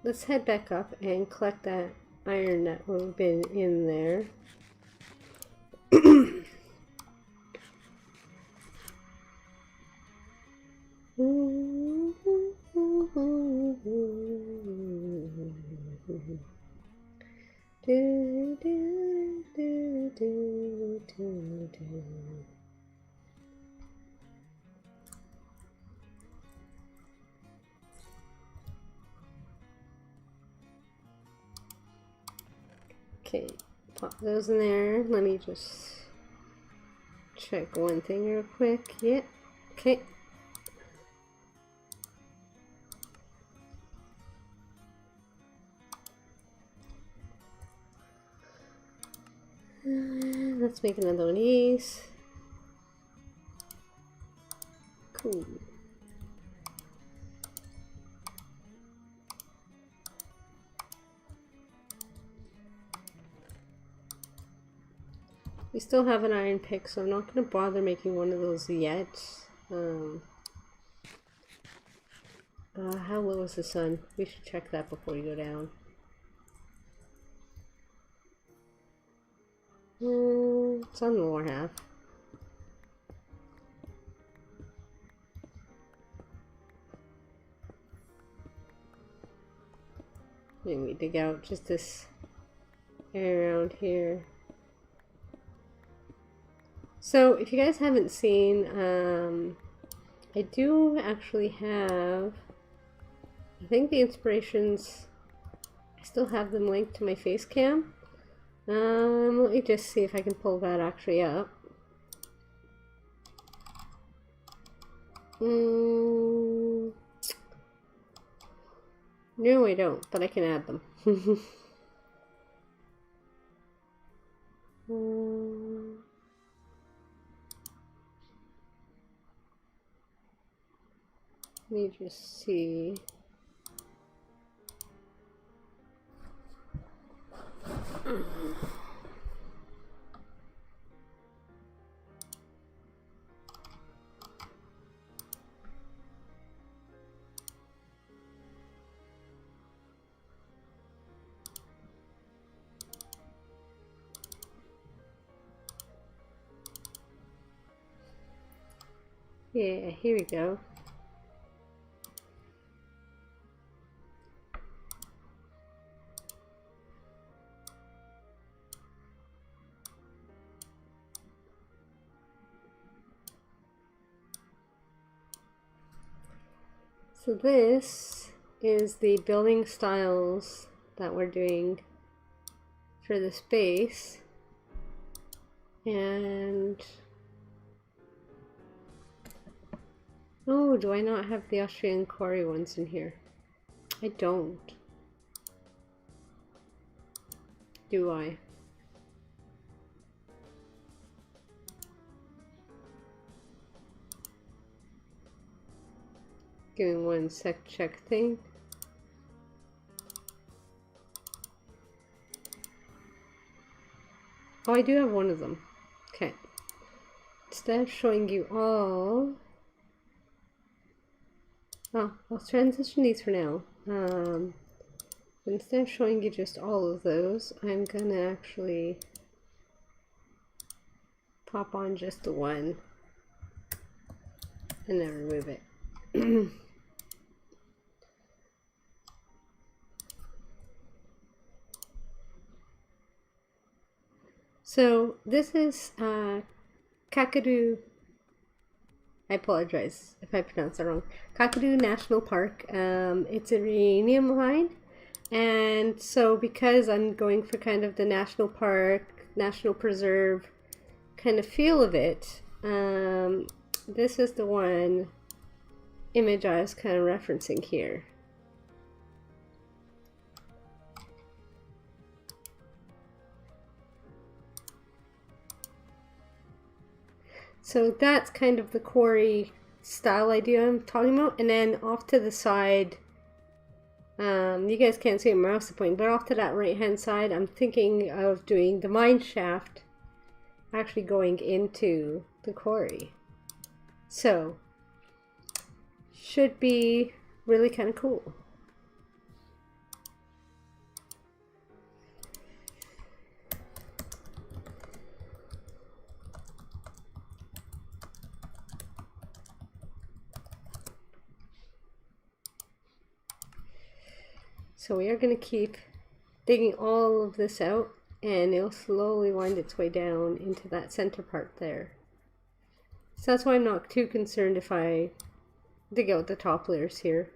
B: let's head back up and collect that iron that would have been in there. Okay, pop those in there. Let me just check one thing real quick. Yeah, okay. Let's make another one of these. Cool. We still have an iron pick, so I'm not going to bother making one of those yet. How low is the sun? We should check that before we go down. It's on the lower half. Maybe we dig out just this area around here. So if you guys haven't seen, I do actually have, I think the inspirations, I still have them linked to my face cam. Let me just see if I can pull that actually up. No, I don't, but I can add them. Let me just see. Yeah, here we go. So this is the building styles that we're doing for the space. And oh, do I not have the Austrian quarry ones in here? I don't. Do I? Give me one sec, check thing. Oh, I do have one of them. Okay. Instead of showing you all... Oh, I'll transition these for now. Instead of showing you just all of those, I'm gonna actually pop on just the one and then remove it. So this is Kakadu. I apologize if I pronounce that wrong. Kakadu National Park. It's a uranium mine, and so because I'm going for kind of the national park, national preserve kind of feel of it, this is the one image I was kind of referencing here. So that's kind of the quarry style idea I'm talking about. And then off to the side, you guys can't see where my mouse is pointing, but off to that right hand side, I'm thinking of doing the mine shaft actually going into the quarry. So, should be really kind of cool. So we are going to keep digging all of this out, and it'll slowly wind its way down into that center part there. So that's why I'm not too concerned if I dig out the top layers here,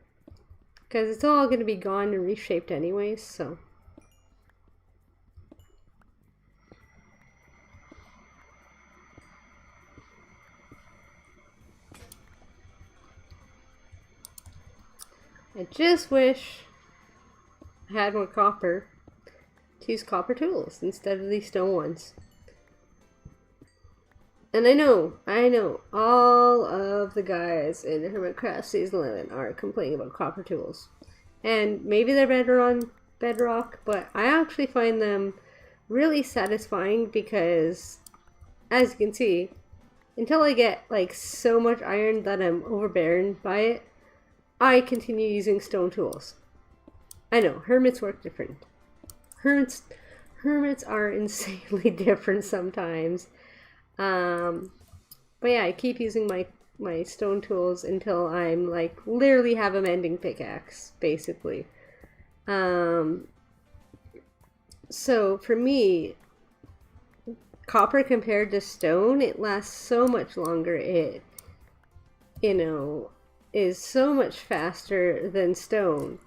B: because it's all going to be gone and reshaped anyways, so. I just wish I had more copper to use copper tools instead of these stone ones. And I know, all of the guys in Hermitcraft Season 11 are complaining about copper tools. And maybe they're better on bedrock, but I actually find them really satisfying because as you can see, until I get like so much iron that I'm overbearing by it, I continue using stone tools. I know, hermits work different. Hermits are insanely different sometimes. But yeah, I keep using my stone tools until I'm like literally have a mending pickaxe, basically. So for me, copper compared to stone, it lasts so much longer. It, you know, is so much faster than stone,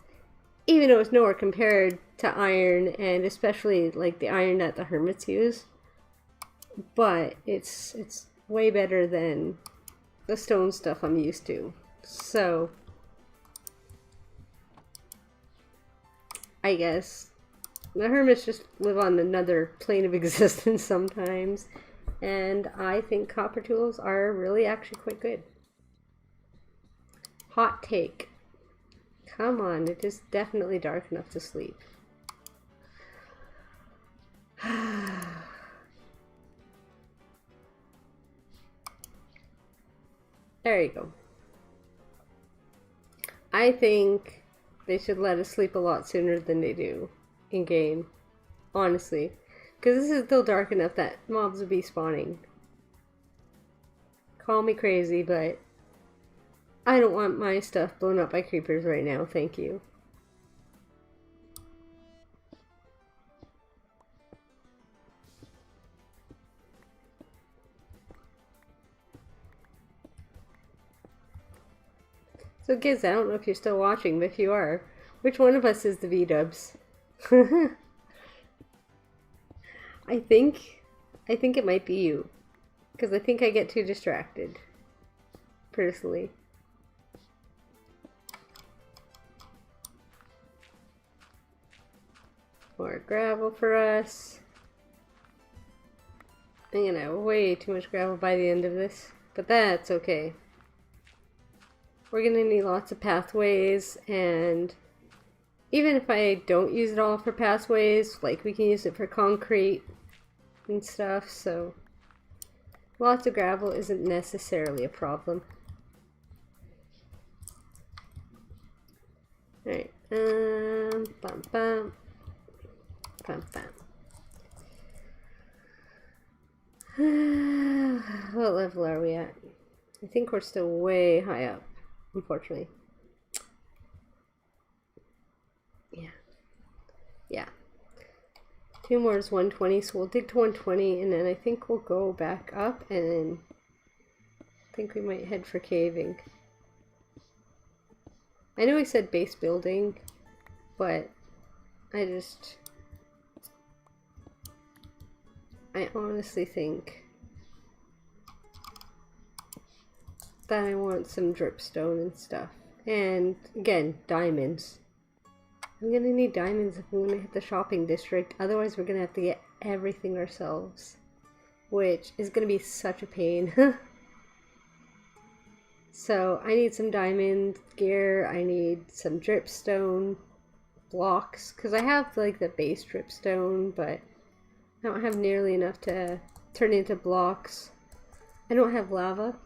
B: even though it's nowhere compared to iron, and especially like the iron that the hermits use. But it's way better than the stone stuff I'm used to. So I guess the hermits just live on another plane of existence sometimes, and I think copper tools are really actually quite good. Hot take. Come on, it is definitely dark enough to sleep. There you go. I think they should let us sleep a lot sooner than they do in game. Honestly. Because this is still dark enough that mobs will be spawning. Call me crazy, but I don't want my stuff blown up by creepers right now, thank you. So Giz, I don't know if you're still watching, but if you are, which one of us is the V-dubs? I think it might be you. Because I think I get too distracted. Personally. More gravel for us. I'm gonna have way too much gravel by the end of this. But that's okay. We're gonna need lots of pathways, and even if I don't use it all for pathways, like we can use it for concrete and stuff, so lots of gravel isn't necessarily a problem. Alright, bum bum. Bum bum. What level are we at? I think we're still way high up, unfortunately. Yeah. 2 more is 120, so we'll dig to 120, and then I think we'll go back up, and then I think we might head for caving. I know I said base building, but I honestly think that I want some dripstone and stuff. And again, diamonds. I'm gonna need diamonds if I'm gonna hit the shopping district. Otherwise, we're gonna have to get everything ourselves, which is gonna be such a pain. So I need some diamond gear. I need some dripstone blocks because I have like the base dripstone, but I don't have nearly enough to turn into blocks. I don't have lava,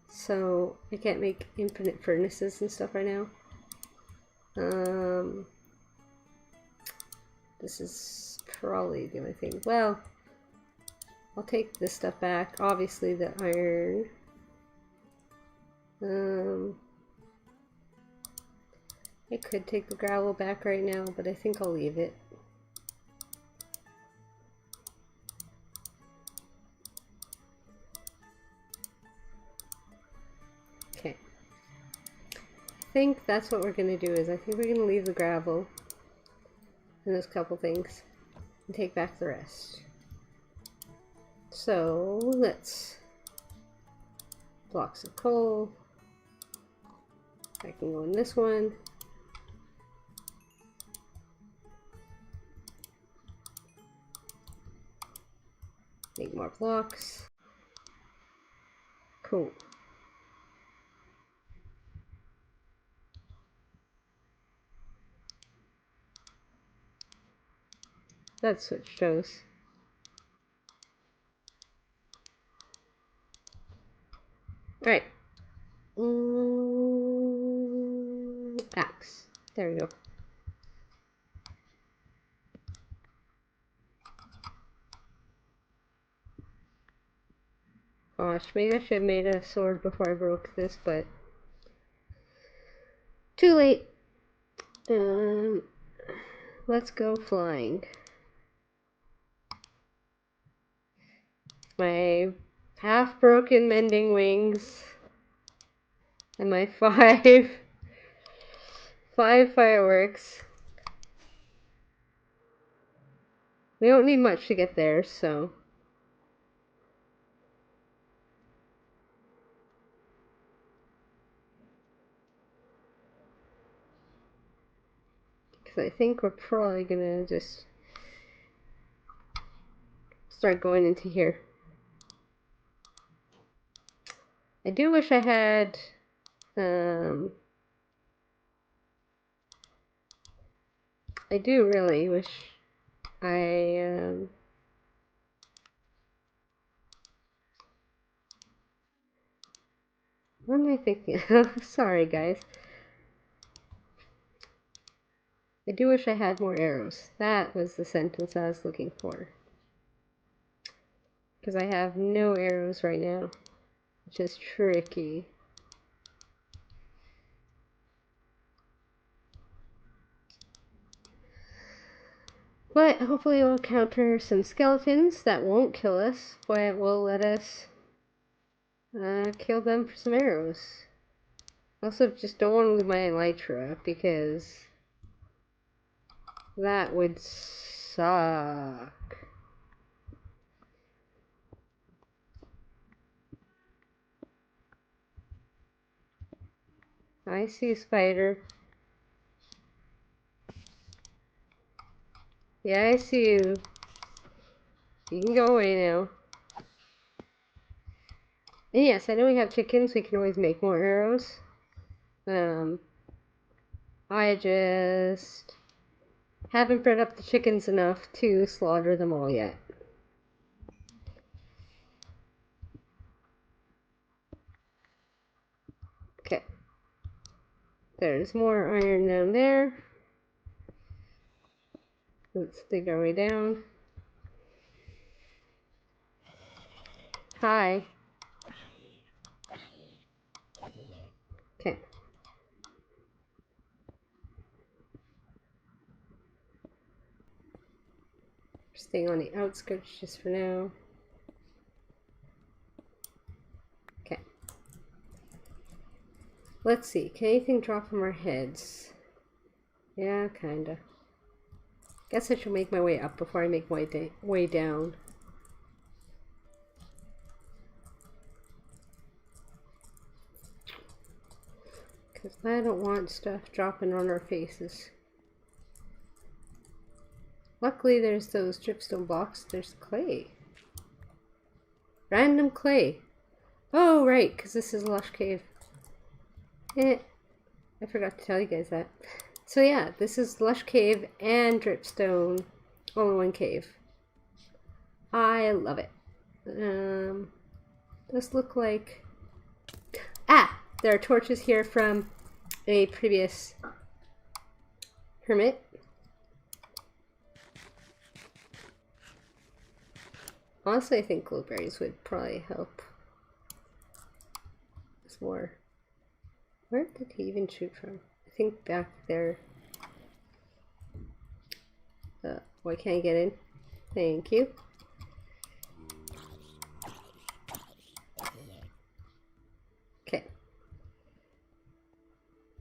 B: so I can't make infinite furnaces and stuff right now. This is probably the only thing. Well, I'll take this stuff back. Obviously the iron. I could take the gravel back right now, but I think I'll leave it. Okay. I think that's what we're gonna do is I think we're gonna leave the gravel and those couple things and take back the rest. So let's blocks of coal. I can go in this one. Make more blocks. Cool. That's what shows. Alright. Axe. There we go. Gosh, maybe I should have made a sword before I broke this, but too late. Let's go flying. My half-broken mending wings and my five fireworks. We don't need much to get there, so because I think we're probably gonna just start going into here. I do wish I had I do really wish I what am I thinking? Sorry guys. I do wish I had more arrows. That was the sentence I was looking for. Because I have no arrows right now, which is tricky. But hopefully we'll encounter some skeletons that won't kill us, but will let us kill them for some arrows. Also, just don't want to lose my elytra because that would suck. I see a spider. Yeah, I see you. You can go away now. And yes, I know we have chickens, we can always make more arrows. I just haven't bred up the chickens enough to slaughter them all yet. Okay. There's more iron down there. Let's dig our way down. Hi. Okay. Staying on the outskirts just for now. Okay. Let's see. Can anything drop from our heads? Yeah, kinda. Guess I should make my way up before I make my way down. Because I don't want stuff dropping on our faces. Luckily there's those dripstone blocks. There's clay. Random clay. Oh, right, because this is a lush cave. I forgot to tell you guys that. So yeah, this is lush cave and dripstone all in one cave. I love it. Does look like... Ah! There are torches here from a previous hermit. Honestly, I think glowberries would probably help. There's more. Where did he even shoot from? I think back there. Why can't I get in? Thank you. Okay.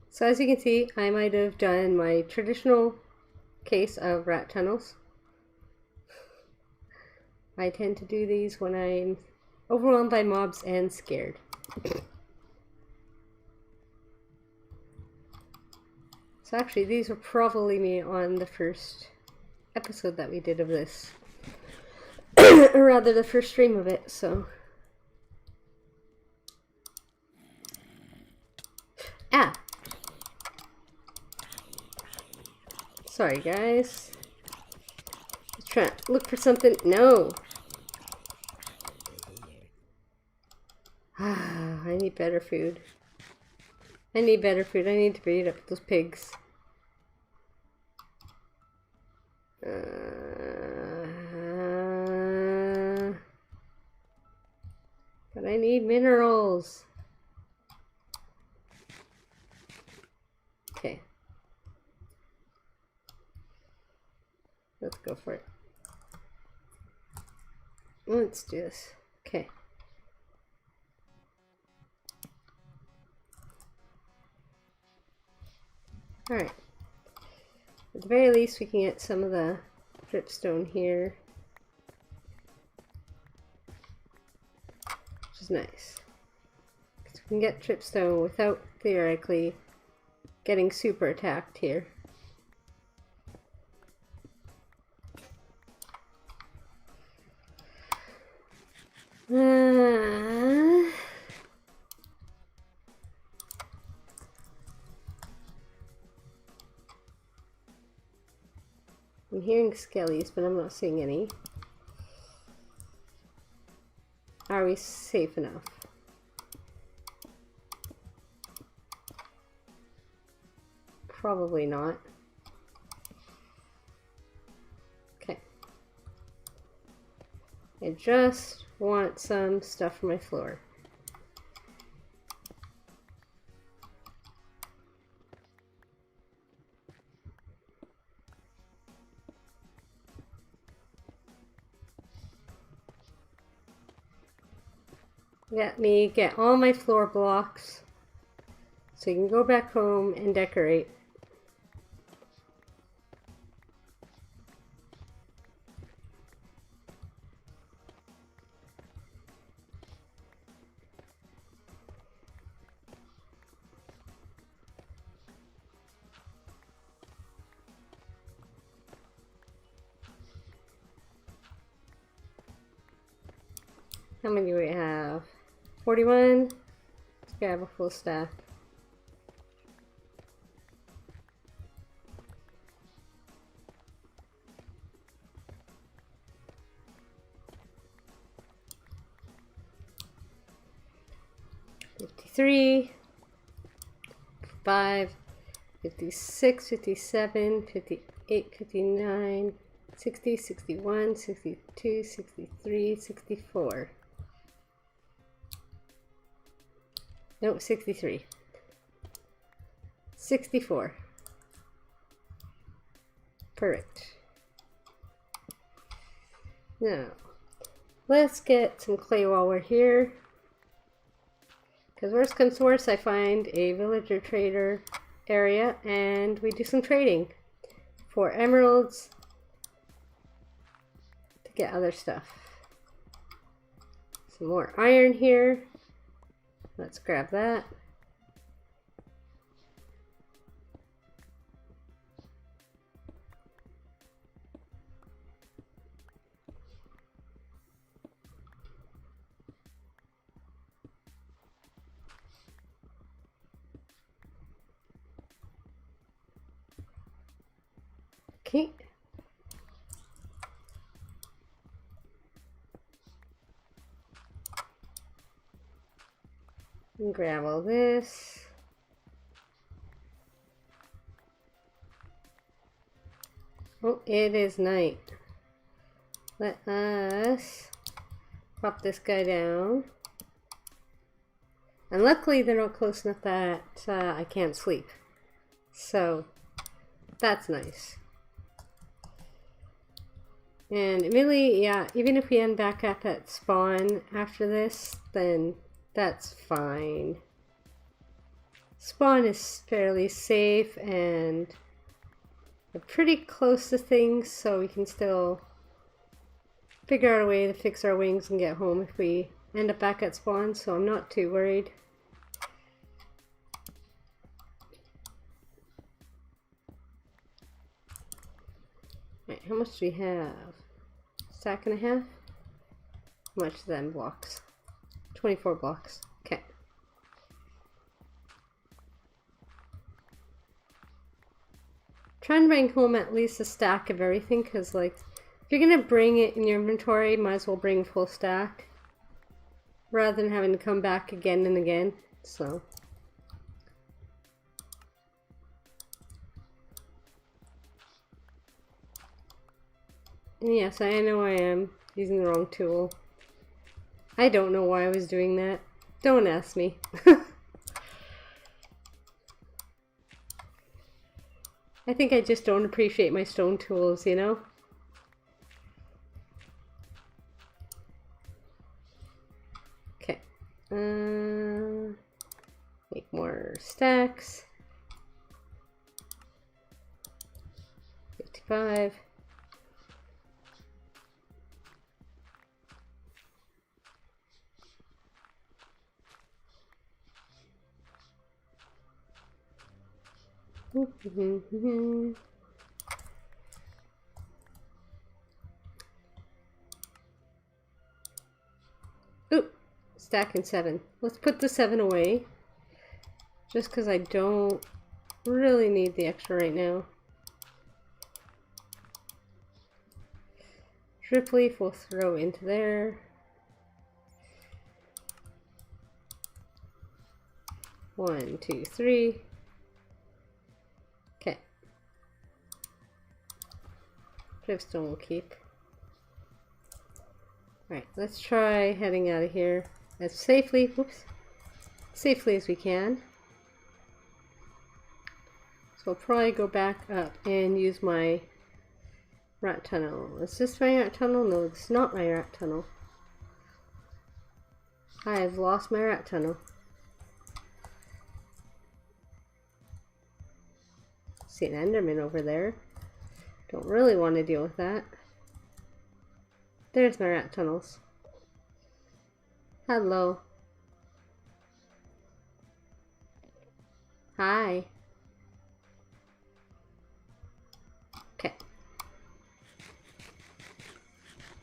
B: So as you can see, I might have done my traditional case of rat tunnels. I tend to do these when I'm overwhelmed by mobs and scared. So actually, these were probably me on the first episode that we did of this. Or rather, the first stream of it, so... Ah! Sorry, guys. Let's try to look for something. No! I need need better food. I need better food. I need to breed up those pigs. But I need minerals. Okay. Let's go for it. Let's do this. Okay. Alright. At the very least, we can get some of the dripstone here. Which is nice. Because we can get dripstone without theoretically getting super attacked here. I'm hearing skellies, but I'm not seeing any. Are we safe enough? Probably not. Okay. I just want some stuff for my floor. Let me get all my floor blocks so you can go back home and decorate. How many do we have? 41. Let's grab a full stack. $53, $55, $56, $57, $58, $59, $60, $61, $62, $63, $64. No, 63. 64. Perfect. Now, let's get some clay while we're here. Because worst comes to worst, I find a villager trader area and we do some trading for emeralds to get other stuff. Some more iron here. Let's grab that. Okay. And grab all this. Oh, it is night. Let us pop this guy down. And luckily they're not close enough that I can't sleep. So that's nice. And really, yeah, even if we end back at that spawn after this, then that's fine. Spawn is fairly safe and we're pretty close to things, so we can still figure out a way to fix our wings and get home if we end up back at spawn, so I'm not too worried. Right, how much do we have? Stack and a half? How much is that in blocks? 24 blocks. Okay. Try and bring home at least a stack of everything, because like if you're gonna bring it in your inventory, might as well bring full stack. rather than having to come back again and again. So and yes, I know I am using the wrong tool. I don't know why I was doing that. Don't ask me. I think I just don't appreciate my stone tools, you know? Okay. Make more stacks. 55. Ooh, stacking 7. Let's put the 7 away. Just because I don't really need the extra right now. Drip leaf we'll throw into there. 1, 2, 3. Okay. Dripstone will keep. Alright, let's try heading out of here as safely as we can. So I'll probably go back up and use my rat tunnel. Is this my rat tunnel? No, it's not my rat tunnel. I have lost my rat tunnel. See an Enderman over there. Don't really want to deal with that. There's my rat tunnels. Hello. Hi. Okay.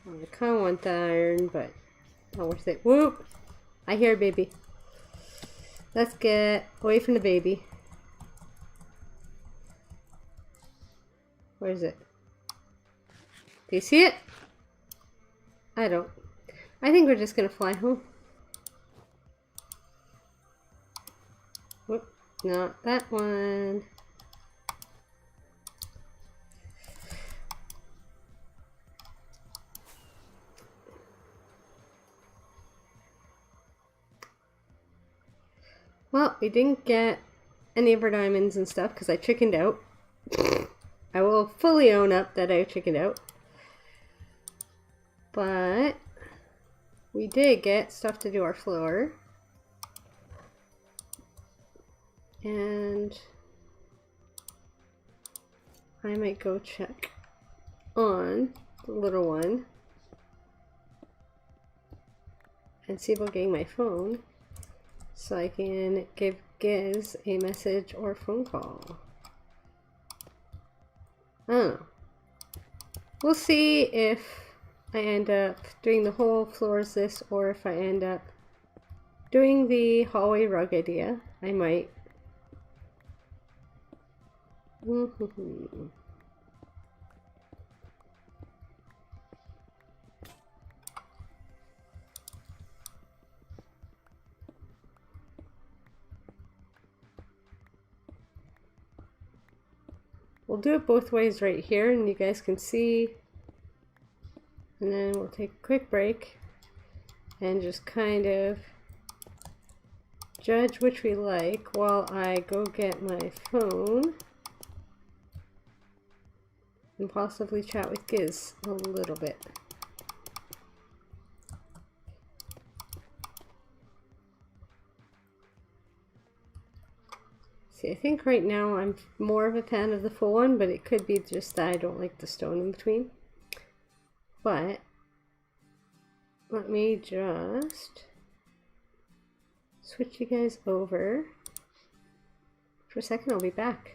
B: Well, I kind of want the iron, but not worth it. Whoop! I hear a baby. Let's get away from the baby. Where is it? Do you see it? I don't. I think we're just gonna fly home. Whoop, not that one. Well, we didn't get any of our diamonds and stuff because I chickened out. I will fully own up that I chickened out. But we did get stuff to do our floor. And I might go check on the little one and see about getting my phone so I can give Giz a message or phone call. I don't know. We'll see if I end up doing the whole floor as this, or if I end up doing the hallway rug idea. I might. We'll do it both ways right here, and you guys can see. And then we'll take a quick break and just kind of judge which we like while I go get my phone and possibly chat with Giz a little bit. See, I think right now I'm more of a fan of the full one, but it could be just that I don't like the stone in between. But let me just switch you guys over for a second. I'll be back.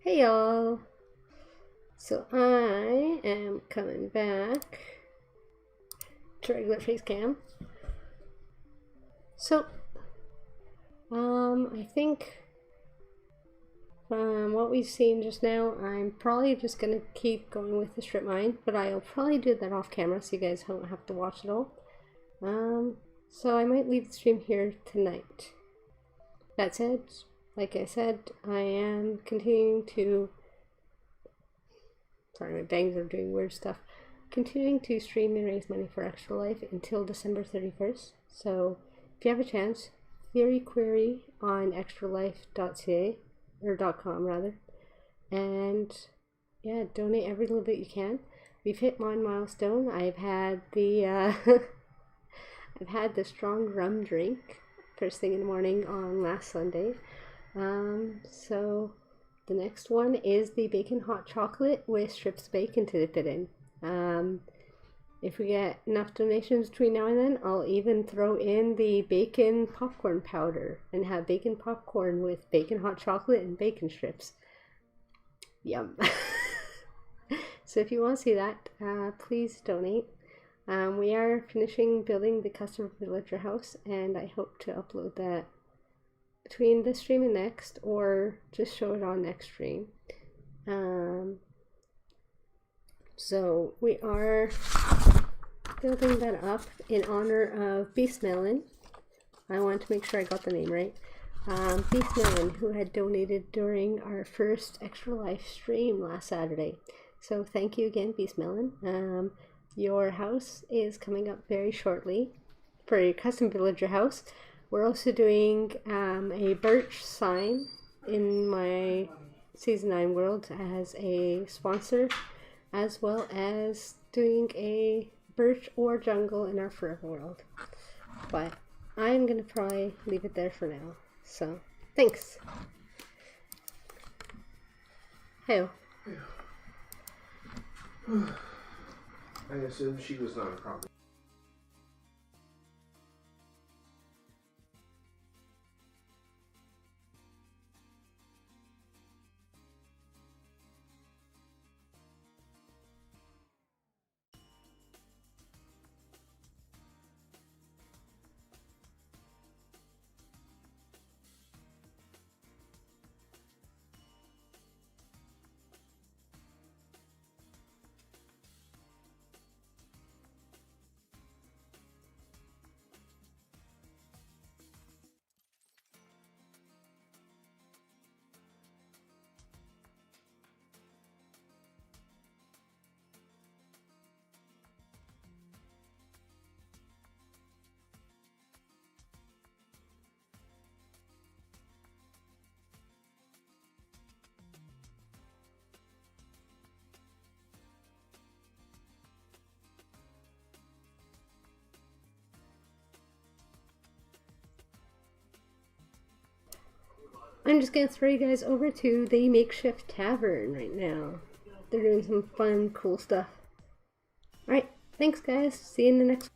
B: Hey y'all! So I am coming back to regular face cam. So, I think from what we've seen just now, I'm probably just gonna keep going with the strip mine, but I'll probably do that off camera so you guys don't have to watch it all. So I might leave the stream here tonight. That said, like I said, I am continuing to, sorry, my bangs are doing weird stuff, continuing to stream and raise money for Extra Life until December 31st. So if you have a chance, theory query on extralife.ca, or .com rather, and yeah, donate every little bit you can. We've hit one milestone. I've had the I've had the strong rum drink first thing in the morning on last Sunday. So the next one is the bacon hot chocolate with strips of bacon to dip it in. If we get enough donations between now and then, I'll even throw in the bacon popcorn powder and have bacon popcorn with bacon hot chocolate and bacon strips. Yum. So if you want to see that, please donate. We are finishing building the custom villager house, and I hope to upload that between this stream and next, or just show it on next stream. So we are building that up in honor of Beast Melon. I want to make sure I got the name right. Beast Melon, who had donated during our first Extra Life stream last Saturday. So thank you again, Beast Melon. Your house is coming up very shortly for your custom villager house. We're also doing a birch sign in my Season 9 world as a sponsor, as well as doing a birch or jungle in our forever world. But I'm going to probably leave it there for now. So, thanks. Hey.
C: I assume she was not a problem.
B: I'm just gonna throw you guys over to the makeshift tavern right now. They're doing some fun, cool stuff. Alright, thanks guys. See you in the next